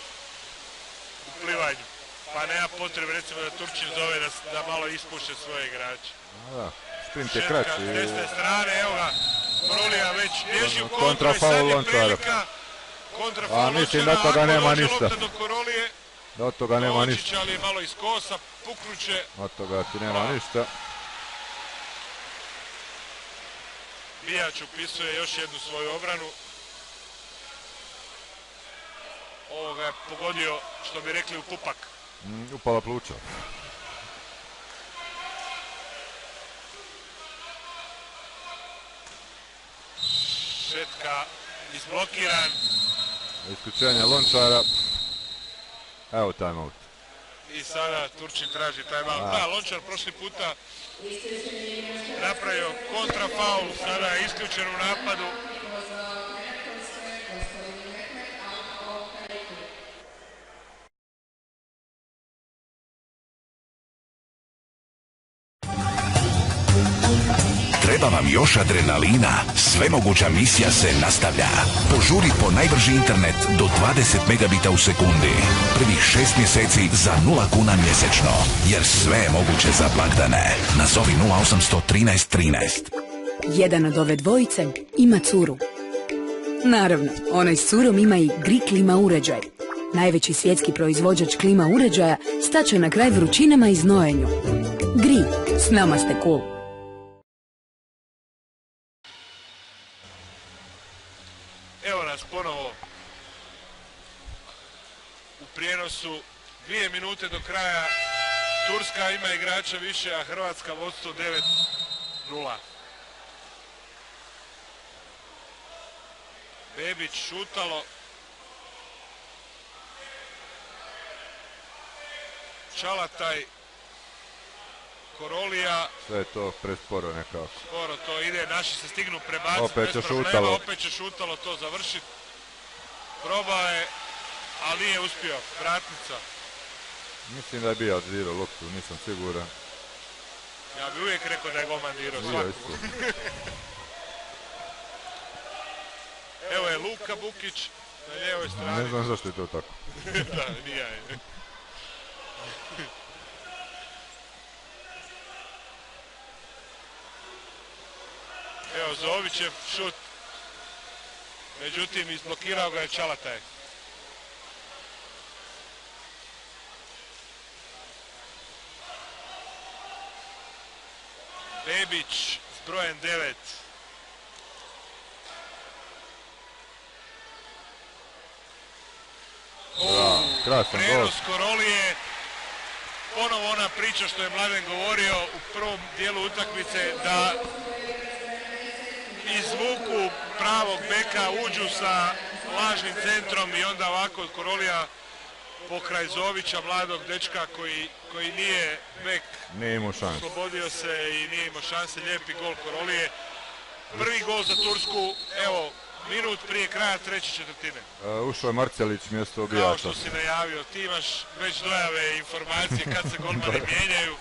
Speaker 1: u plivanju. Pa nema potrebe recimo da Turčin zove da malo ispuše svoje igrače.
Speaker 3: Da, sprint je kraći.
Speaker 1: S desne strane, evo ga, Korolija već bježi u kontru i
Speaker 3: Kontrafaul
Speaker 1: sad je
Speaker 3: Lončara.
Speaker 1: prilika. Kontrafaul
Speaker 3: A mislim
Speaker 1: Lončara,
Speaker 3: da toga
Speaker 1: ako
Speaker 3: nema
Speaker 1: dođe
Speaker 3: ništa.
Speaker 1: lopta do Korolije,
Speaker 3: Da od toga nema
Speaker 1: Dončić,
Speaker 3: ništa.
Speaker 1: ali je malo iz kosa, puknuće.
Speaker 3: Od toga ti nema ništa.
Speaker 1: Bijač upisuje još jednu svoju obranu. Ovoga je pogodio, što bi rekli, u pupak.
Speaker 3: Upala pluća.
Speaker 1: Šetka izblokiran.
Speaker 3: Isključenje Lončara. Evo timeout.
Speaker 1: I sada Turčin traži timeout. Da, Lončar prošli puta napravio kontrafaul, sada je isključen u napadu.
Speaker 4: Treba vam još adrenalina? Svemoguća misija se nastavlja. Požuri po najbrži internet do 20 megabita u sekundi. Prvih 6 mjeseci za 0 kuna mjesečno. Jer sve je moguće za blagdane. Nazovi 0800 13 13.
Speaker 5: Jedan od ove dvojice ima curu. Naravno, onaj s curom ima i Gri klima uređaj. Najveći svjetski proizvođač klima uređaja staće na kraj vrućinama i znojenju. Gri, s nama ste cool.
Speaker 1: Evo nas ponovo u prijenosu. 2 minute do kraja. Turska ima igrača više, a Hrvatska vodstvo 9-0. Bebić šutalo. Čalataj. Korolija.
Speaker 3: Sve je to presporo nekako.
Speaker 1: Skoro to ide, naši se stignu prebaciti
Speaker 3: Opet
Speaker 1: bez
Speaker 3: će
Speaker 1: problema,
Speaker 3: šutalo.
Speaker 1: opet će šutalo to završiti. Probao je, ali nije uspio. Vratnica.
Speaker 3: Mislim da je bio dirao loptu, nisam siguran.
Speaker 1: Ja bi uvijek rekao da je golman dirao
Speaker 3: Bio
Speaker 1: svaku.
Speaker 3: isto.
Speaker 1: Evo je Luka Bukić na lijevoj
Speaker 3: Ne
Speaker 1: strani.
Speaker 3: znam zašto je to tako.
Speaker 1: Da, nije je. Evo Zovićev šut. Međutim, izblokirao ga je Čalataj. Bebić s brojem 9.
Speaker 3: Krasan gol.
Speaker 1: Prenos Korolije. Ponovo ona priča što je Mladen govorio u prvom dijelu utakmice, da izvuku pravog beka, uđu sa lažnim centrom i onda ovako Korolija pokraj Zovića, mladog dečka koji nije bek,
Speaker 3: Nije imao šans.
Speaker 1: oslobodio se i nije imao šanse. Lijepi gol Korolije. Prvi gol za Tursku, evo, minut prije kraja treće četvrtine.
Speaker 3: Ušao je Marcelić mjesto
Speaker 1: Kao
Speaker 3: Bijača.
Speaker 1: što si najavio, ti imaš već dojave i informacije kad se golmani mijenjaju.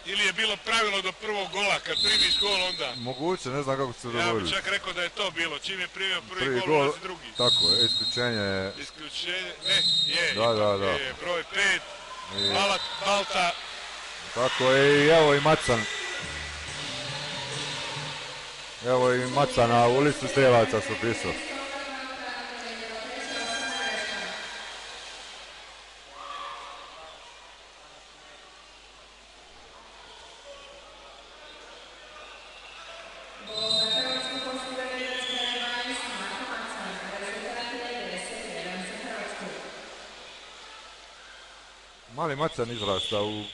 Speaker 1: Ili je bilo pravilo do prvog gola, kad primiš gol onda.
Speaker 3: Moguće, ne znam kako se
Speaker 1: Ja bih
Speaker 3: dogodili.
Speaker 1: čak rekao da je to bilo. Čim je primio prvi
Speaker 3: Prvi
Speaker 1: gol,
Speaker 3: gol,
Speaker 1: ulazi drugi.
Speaker 3: tako je, isključenje je.
Speaker 1: Isključenje, ne, je,
Speaker 3: Da,
Speaker 1: ipak
Speaker 3: da, da.
Speaker 1: je broj 5.
Speaker 3: I-
Speaker 1: Balta,
Speaker 3: Tako je, i evo i Macan. Evo i Macana u listu strelaca su pisao. Mali Macan izrasta u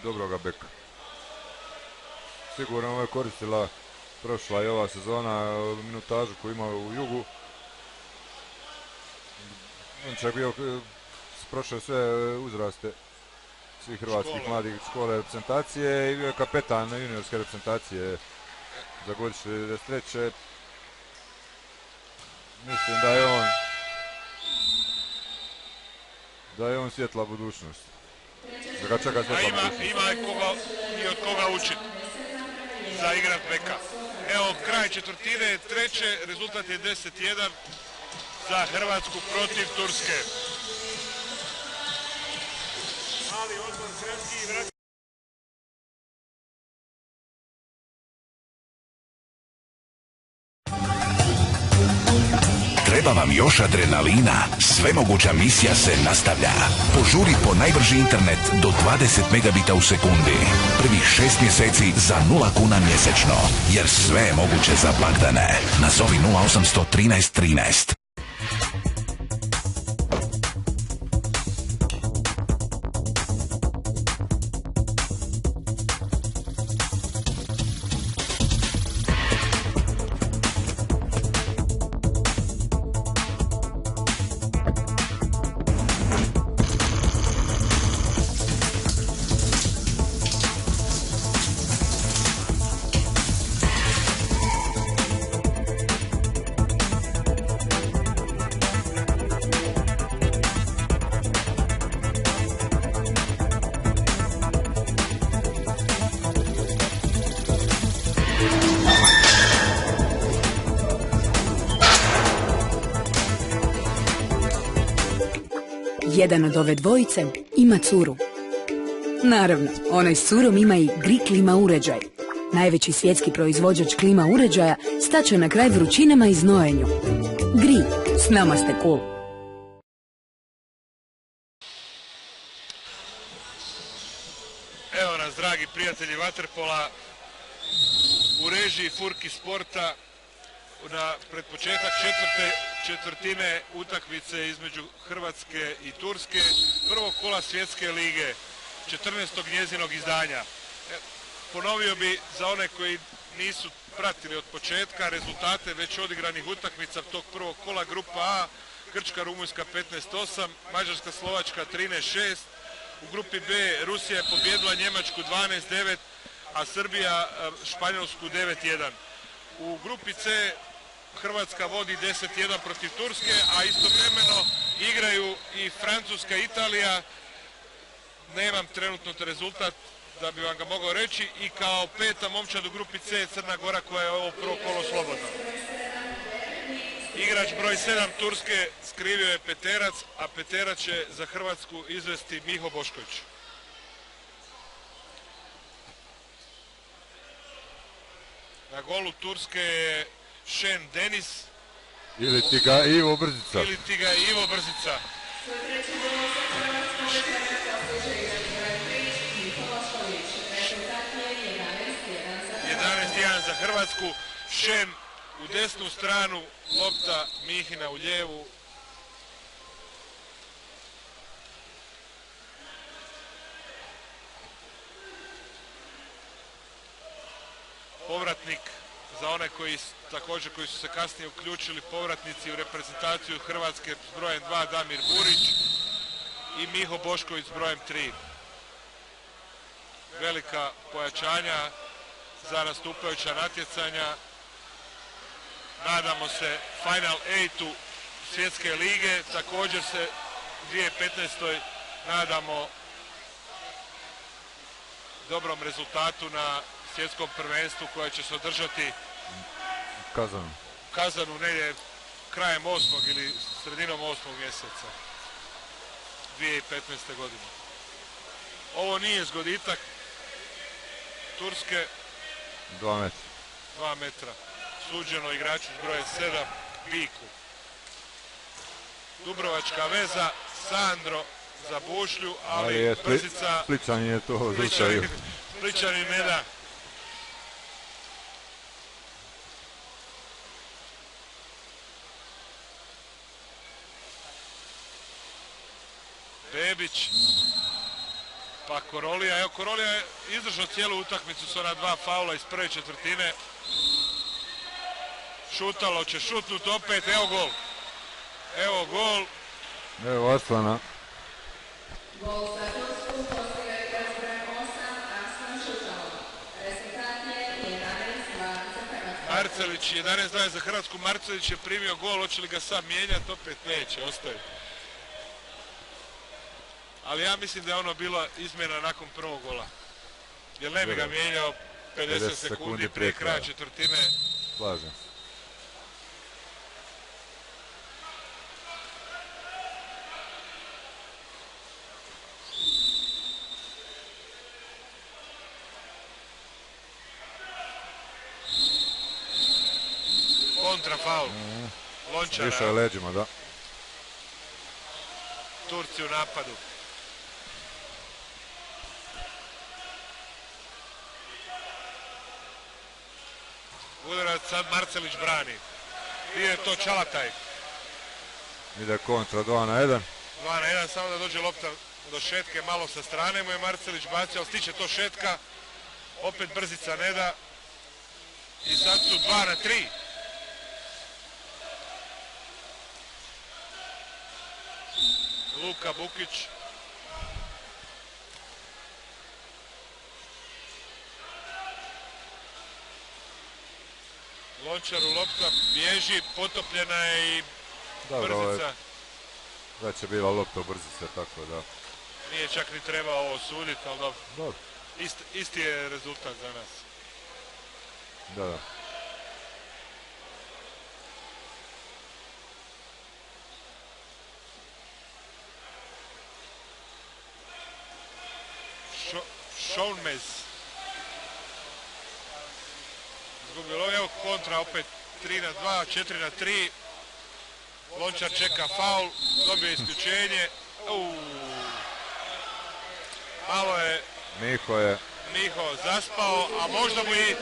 Speaker 3: dobroga beka. Sigurno ovo je koristila prošla i ova sezona minutažu koju ima u Jugu. On čak bio prošao sve uzraste svih hrvatskih
Speaker 1: Škole.
Speaker 3: mladih škole reprezentacije i bio je kapetan juniorske reprezentacije za godišnje 93. Mislim da je on svjetla budućnost. Da ga čeka sve
Speaker 1: A ima
Speaker 3: pa
Speaker 1: i od koga učiti za igrat beka. Evo, kraj četvrtine, treće, rezultat je 10-1 za Hrvatsku protiv Turske. Mali odmor kratki i vrat.
Speaker 4: Treba vam još adrenalina? Svemoguća misija se nastavlja. Požuri po najbrži internet do 20 megabita u sekundi. Prvih 6 mjeseci za 0 kuna mjesečno. Jer sve je moguće za blagdane. Nazovi 0800 13 13.
Speaker 5: Jedan od ove dvojice ima curu. Naravno, onaj s curom ima i Gri klima uređaj. Najveći svjetski proizvođač klima uređaja staće na kraj vrućinama i znojenju. Gri, s nama ste cool.
Speaker 1: Evo nas, dragi prijatelji vaterpola, u režiji Furki Sporta pred početak četvrtine utakmice između Hrvatske i Turske, prvog kola svjetske lige, 14. njezinog izdanja. Ponovio bi za one koji nisu pratili od početka rezultate već odigranih utakmica tog prvog kola, grupa A, Grčka, Rumunjska 15-8, Mađarska, Slovačka 13-6, u grupi B Rusija je pobijedila Njemačku 12-9, a Srbija Španjolsku 9-1. U grupi C Hrvatska vodi 10-1 protiv Turske, a istovremeno igraju i Francuska i Italija. Nemam trenutno rezultat da bi vam ga mogao reći, i kao peta momčad u grupi C Crna Gora, koja je ovo prvo kolo slobodna. Igrač broj 7 Turske skrivio je Peterac, a Peterac će za Hrvatsku izvesti Miho Bošković. Na golu Turske je Šen Denis.
Speaker 3: Ili ti ga Ivo Brzica.
Speaker 1: 11-1 za Hrvatsku. Šen u desnu stranu, lopta Mihina u lijevu. Povratnik za one koji su se kasnije uključili, povratnici u reprezentaciju Hrvatske s brojem 2 Damir Burić i Miho Bošković s brojem 3. Velika pojačanja za nastupajuća natjecanja. Nadamo se Final 8-u svjetske lige, također se 2015. nadamo dobrom rezultatu na svjetskom prvenstvu koje će se održati Kazanu negdje krajem 8. ili sredinom 8. mjeseca 2015. godine. Ovo nije zgoditak Turske.
Speaker 3: 2
Speaker 1: metra. Suđeno igraču s brojem 7 Biku. Dubrovačka veza, Sandro za Bušlju, ali Brzica...
Speaker 3: Spličan je to zaustavio.
Speaker 1: Spličanin ne da. Bebić, pa Korolija. Evo, Korolija je izdržao cijelu utakmicu s ona 2 faula iz prve četvrtine. Šutalo će šutnut opet, evo gol. Evo gol.
Speaker 3: Evo Arslana.
Speaker 6: Gol za Tursku postiga igrač brojem 8, Arslan Šutalo. Rezultat je 11-2 za Hrvatsku.
Speaker 1: Marcelić, 11-2 za Hrvatsku. Marcelić je primio gol, hoće li ga sad mijenjati? Opet neće, ostaje. ali ja mislim da je ono bila izmjena nakon prvog gola. Jer ne bi ga mijenjao 50 sekundi prije kraja četvrtine.
Speaker 3: Slažem se.
Speaker 1: Kontra faul. Lončara.
Speaker 3: Više je leđima, da.
Speaker 1: Turci u napadu. Udarac sad Marcelić brani. Bio je to Čalataj.
Speaker 3: Ide kontra 2-1.
Speaker 1: 2-1, samo da dođe lopta do šetke, malo sa strane mu je Marcelić bacio, ali stiče to šetka. Opet brzica ne da. I sad su 2-3. Luka Bukić. Lončaru lopta bježi, potopljena je i brzica.
Speaker 3: Već je bila lopta u brzice, tako da.
Speaker 1: Nije čak ni trebao ovo suditi, ali dobro.
Speaker 3: Dobro.
Speaker 1: Isti je rezultat za nas.
Speaker 3: Da.
Speaker 1: Šounmez. Izgubilo, evo kontra opet 3-2, 4-3. Lončar čeka faul, dobio isključenje. Malo je Miho zaspao, a možda mu i...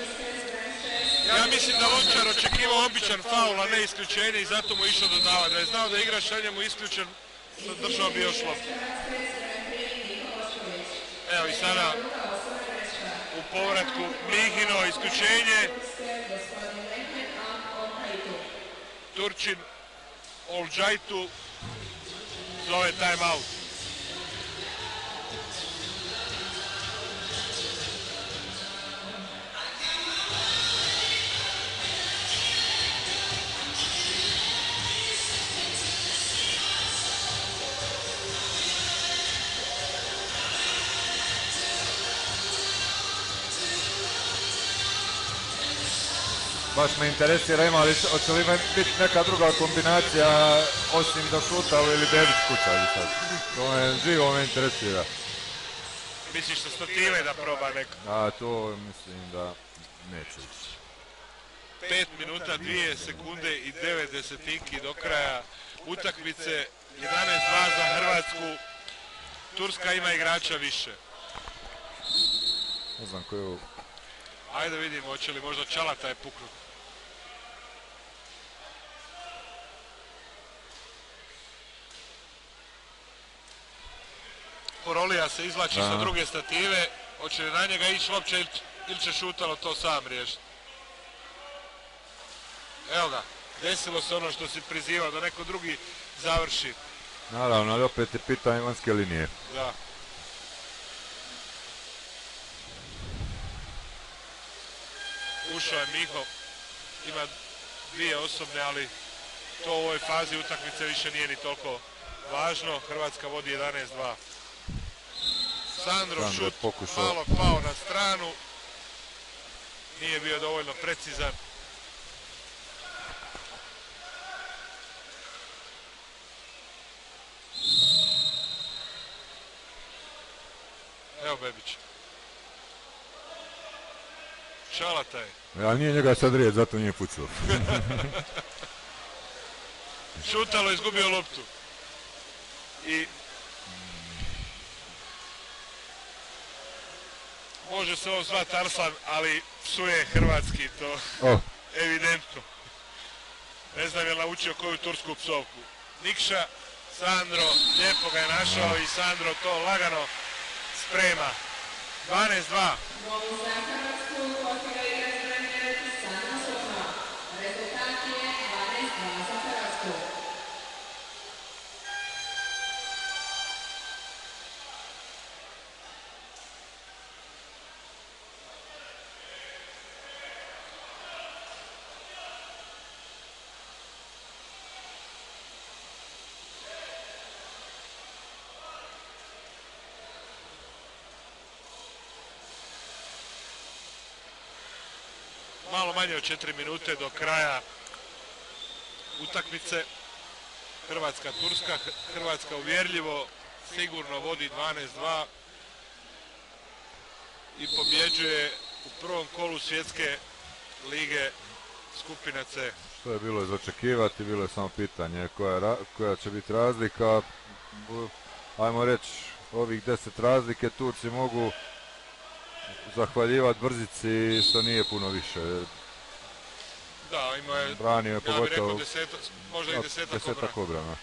Speaker 1: Ja mislim da Lončar očekivao običan faul, a ne isključenje i zato mu išao dodavati. Da je znao da igrač na njemu isključen, držao bi još loptu. Evo i sada u povratku Mihino isključenje. Turčin Olđajtu zove time out.
Speaker 3: Baš me interesira ima li, hoće li biti neka druga kombinacija osim da Šutalo ili Bebić Kučar sad. To me živo me interesira.
Speaker 1: Misliš sa Stotile da proba neko?
Speaker 3: A to mislim da neće ići.
Speaker 1: 5 minuta, 2 sekunde i 9 desetinki do kraja utakmice. 11-2 za Hrvatsku. Turska ima igrača više.
Speaker 3: Ne znam koju...
Speaker 1: Ajde vidimo, hoće li možda Čalataj puknuti. Porolija se izvlači sa druge stative. Hoće li na njega ići lopće ili će Šutalo to sam riješiti? Evo ga, desilo se ono što si prizivao, da neko drugi završi.
Speaker 3: Naravno, ali opet je pitanje vanjske linije.
Speaker 1: Da. Ušao je Miho, ima 2 osobne, ali to u ovoj fazi utakmice više nije ni toliko važno. Hrvatska vodi 11-2. Sandro šut, malo pao na stranu, nije bio dovoljno precizan. Evo Bebić. Čalataj.
Speaker 3: Ali nije njega sad riječ, zato nije pucao.
Speaker 1: Šutalo, izgubio loptu. I može se ovo zvati Arslan, ali psuje hrvatski, to evidentno. Ne znam je li naučio koju tursku psovku. Nikša, Sandro, lijepo ga je našao i Sandro to lagano sprema. 12-2. malo manje od 4 minute do kraja utakmice. Hrvatska-Turska. Hrvatska uvjerljivo sigurno vodi 12-2 i pobjeđuje u prvom kolu svjetske lige skupine C.
Speaker 3: Što je bilo za očekivati, bilo je samo pitanje koja će biti razlika. Ajmo reći, ovih 10 razlike Turci mogu zahvaljivati brzici, što nije puno više.
Speaker 1: Da, ima je,
Speaker 3: branio je
Speaker 1: ja bih rekao
Speaker 3: pogotovo
Speaker 1: možda i desetak
Speaker 3: obrana.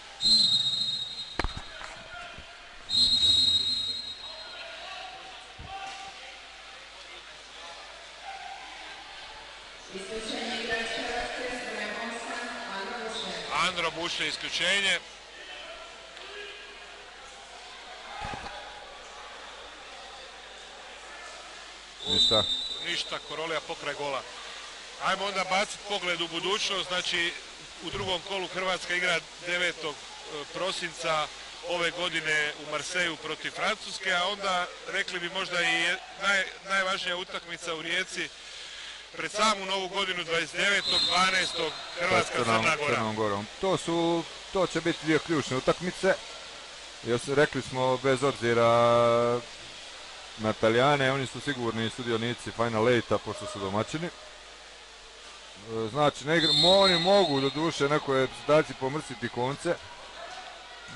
Speaker 6: Isključenje igrač Hrvatske s brojem 8, Andro Bušlje.
Speaker 1: Andro Bušlje isključenje. Ništa, Korolija pokraj gola. Ajmo onda baciti pogled u budućnost, znači u drugom kolu Hrvatska igra 9. prosinca ove godine u Marseju protiv Francuske, a onda rekli bi možda i najvažnija utakmica u Rijeci pred samu novu godinu 29.12. Hrvatska Crna Gora.
Speaker 3: To će biti dvije ključne utakmice. Rekli smo bez obzira na Talijane, oni su sigurni sudionici Final 8-a pošto su domaćini. Znači, oni mogu do duše nekoj reprezentaciji pomrsiti konce.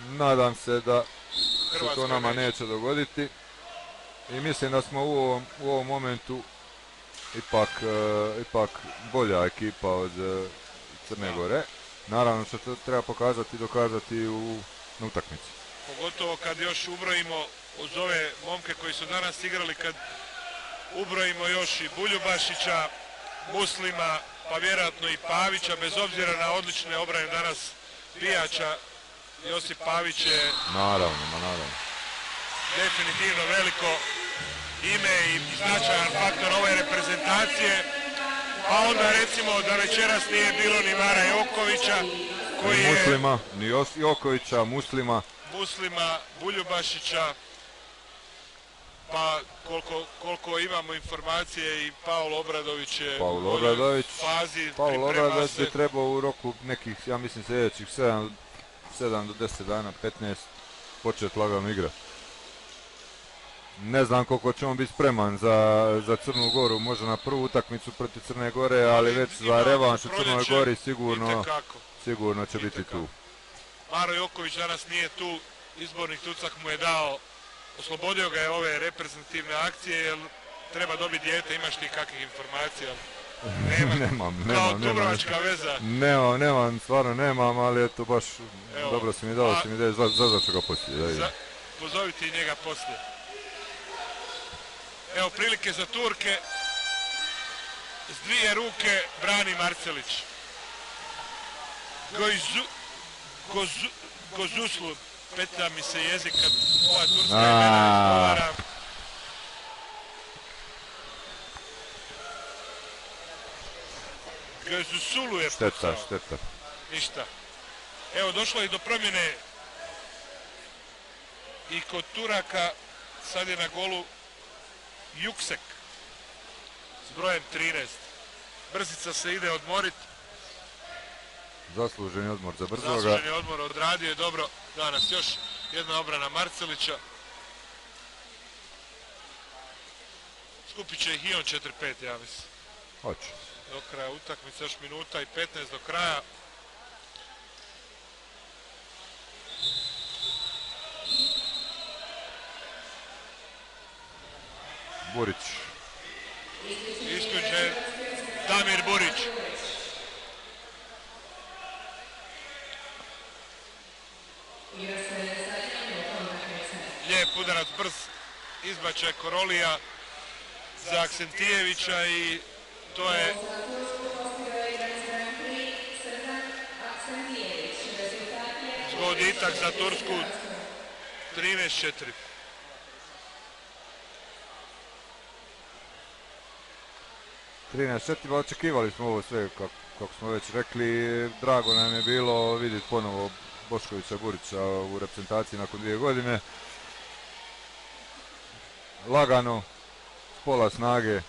Speaker 3: Nadam se da se to nama neće dogoditi. I mislim da smo u ovom momentu ipak bolja ekipa od Crne Gore. Naravno što to treba pokazati i dokazati na utakmici.
Speaker 1: Pogotovo kad još ubrojimo uz ove momke koji su danas igrali, kad ubrojimo još i Buljubašića, Muslima, pa vjerojatno i Pavića, bez obzira na odlične obrane danas Bijača, Josip Pavić je
Speaker 3: naravno
Speaker 1: definitivno veliko ime i značajan faktor ove reprezentacije. Pa onda recimo da večeras nije bilo ni Mara Jokovića, koji je...
Speaker 3: Muslima, ni Jokovića, Muslima,
Speaker 1: Buljubašića, pa koliko imamo informacije i Paul Obradović je u boljoj fazi.
Speaker 3: Paul Obradović bi trebao u roku nekih, ja mislim sljedećih 7 do 10 dana, 15, početi lagano igrati. Ne znam koliko će on biti spreman za Crnu Goru, možda na prvu utakmicu protiv Crne Gore, ali već za revanš u Crnoj Gori sigurno će biti tu.
Speaker 1: Maro Joković danas nije tu, izborni tucak mu je dao, oslobodio ga je ove reprezentativne akcije, jer treba dobiti dijete, imaš ti kakvih informacija?
Speaker 3: Nemam.
Speaker 1: Kao Dubrovačka veza.
Speaker 3: Nemam, stvarno nemam, ali eto baš dobro si mi dao, zazvaću ga poslije.
Speaker 1: Pozovi ti njega poslije. Evo prilike za Turke, s dvije ruke brani Marcelić. Gozuslu, petlja mi se jezik kad ova turska imena izgovara. Gozusulu je pucao.
Speaker 3: Šteta.
Speaker 1: Ništa. Evo došlo je do promjene i kod Turaka, sad je na golu Juksek s brojem 13. Brzica se ide odmorit.
Speaker 3: Zasluženi odmor za Brzoga.
Speaker 1: Zasluženi odmor, odradio je dobro danas. Još jedna obrana Marcelića. Skupit će ih i on 4-5, ja mislim.
Speaker 3: Hoće.
Speaker 1: Do kraja utakmice, još minuta i 15 do kraja.
Speaker 3: Burić.
Speaker 1: Isključen Damir Burić. Lijep udarac, brz izbačaj Korolija za Aksentijevića i to je zgoditak za Tursku. 13-4.
Speaker 3: Očekivali smo ovo sve, kako smo već rekli. Drago nam je bilo vidjeti ponovo Boškovića Burića u reprezentaciji nakon 2 godine. Lagano, pola snage,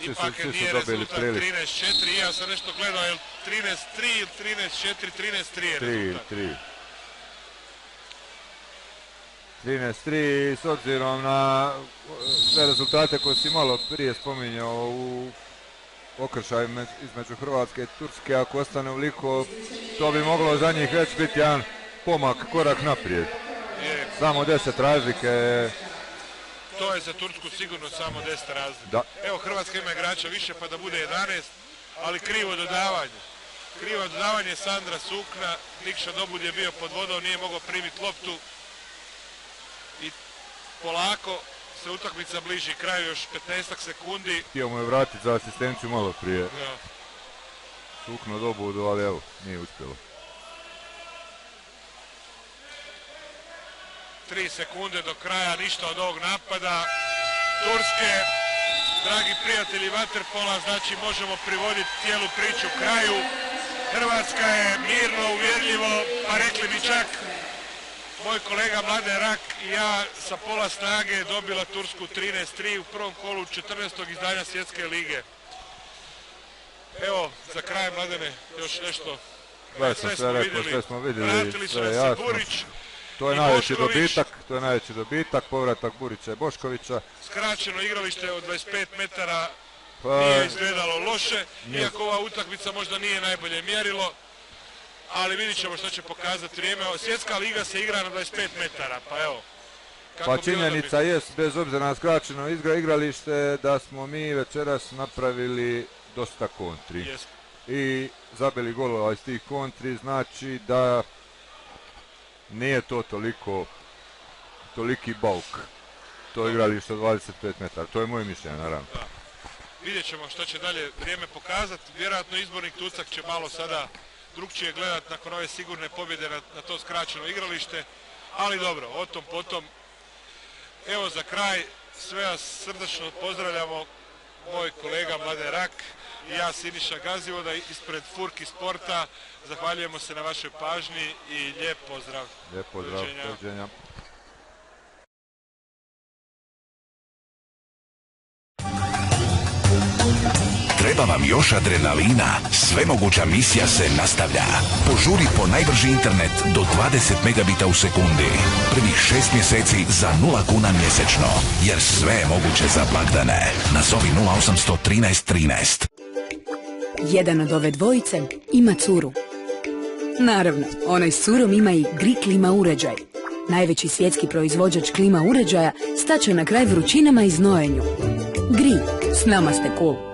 Speaker 1: ipak
Speaker 3: svi su
Speaker 1: nije
Speaker 3: dobili
Speaker 1: rezultat
Speaker 3: priliku.
Speaker 1: 13-4 i ja sam nešto gledao, je 13-3 ili 13-4, 13-3 je rezultat.
Speaker 3: 13-3, s obzirom na sve rezultate koje si malo prije spominjao u okršaju između Hrvatske i Turske, ako ostane ovoliko, to bi moglo za njih već biti jedan pomak, korak naprijed. Samo 10 razlike.
Speaker 1: To je za Tursku sigurno samo 10 razlika.
Speaker 3: Da.
Speaker 1: Evo, Hrvatska ima igrača više pa da bude 11, ali krivo dodavanje. Krivo dodavanje Sandra Sukna, Nikša Dobud je bio pod vodom, nije mogao primiti loptu i polako se utakmica bliži kraju, još 15 sekundi.
Speaker 3: Htio mu je vratiti za asistenciju malo prije.
Speaker 1: Ja.
Speaker 3: Sukno Dobudu, ali evo, nije uspjelo.
Speaker 1: 3 sekunde do kraja, ništa od ovog napada Turske. Dragi prijatelji vaterpola, znači možemo privoditi cijelu priču kraju. Hrvatska je mirno, uvjerljivo, pa rekli bi čak moj kolega Mladen Rak i ja sa pola snage dobila Tursku 13-3 u prvom kolu 14. izdanja Svjetske lige. Evo, za kraj, Mladene, još nešto.
Speaker 3: Sve smo vidjeli,
Speaker 1: Vratili su
Speaker 3: sve je
Speaker 1: nam se
Speaker 3: jasno.
Speaker 1: Burić.
Speaker 3: To je najveći dobitak, povratak Burića i Boškovića.
Speaker 1: Skraćeno igralište od 25 metara nije izgledalo loše, iako ova utakmica možda nije najbolje mjerilo, ali vidit ćemo što će pokazati vrijeme. Svjetska liga se igra na 25 metara, pa evo.
Speaker 3: Pa činjenica jest, bez obzira na skraćeno igralište, da smo mi večeras napravili dosta kontri.
Speaker 1: Jest.
Speaker 3: I zabili golova iz tih kontri, znači da nije to toliki bauk. To igralište od 25 metara, to je moje mišljenje, naravno.
Speaker 1: Da. Vidjet ćemo što će dalje vrijeme pokazati. Vjerojatno izbornik Tucak će malo sada drugčije gledati nakon ove sigurne pobjede na to skraćeno igralište. Ali dobro, o tom potom. Evo za kraj, sve vas srdačno pozdravljamo, moj kolega Mladen Rak i ja Siniša Gazivoda ispred Furki Sporta. Zahvaljujemo se na vašoj pažnji i lijep pozdrav.
Speaker 3: Lijep pozdrav, doviđenja.
Speaker 4: Treba vam još adrenalina? Svemoguća misija se nastavlja. Požuri po najbrži internet do 20 megabita u sekundi. Prvih 6 mjeseci za 0 kuna mjesečno. Jer sve je moguće za blagdane. Nazovi 0800 13 13.
Speaker 5: Jedan od ove dvojice ima curu. Naravno, onaj s curom ima i Gri klima uređaj. Najveći svjetski proizvođač klima uređaja staće na kraj vrućinama i znojenju. Gri, s nama ste cool.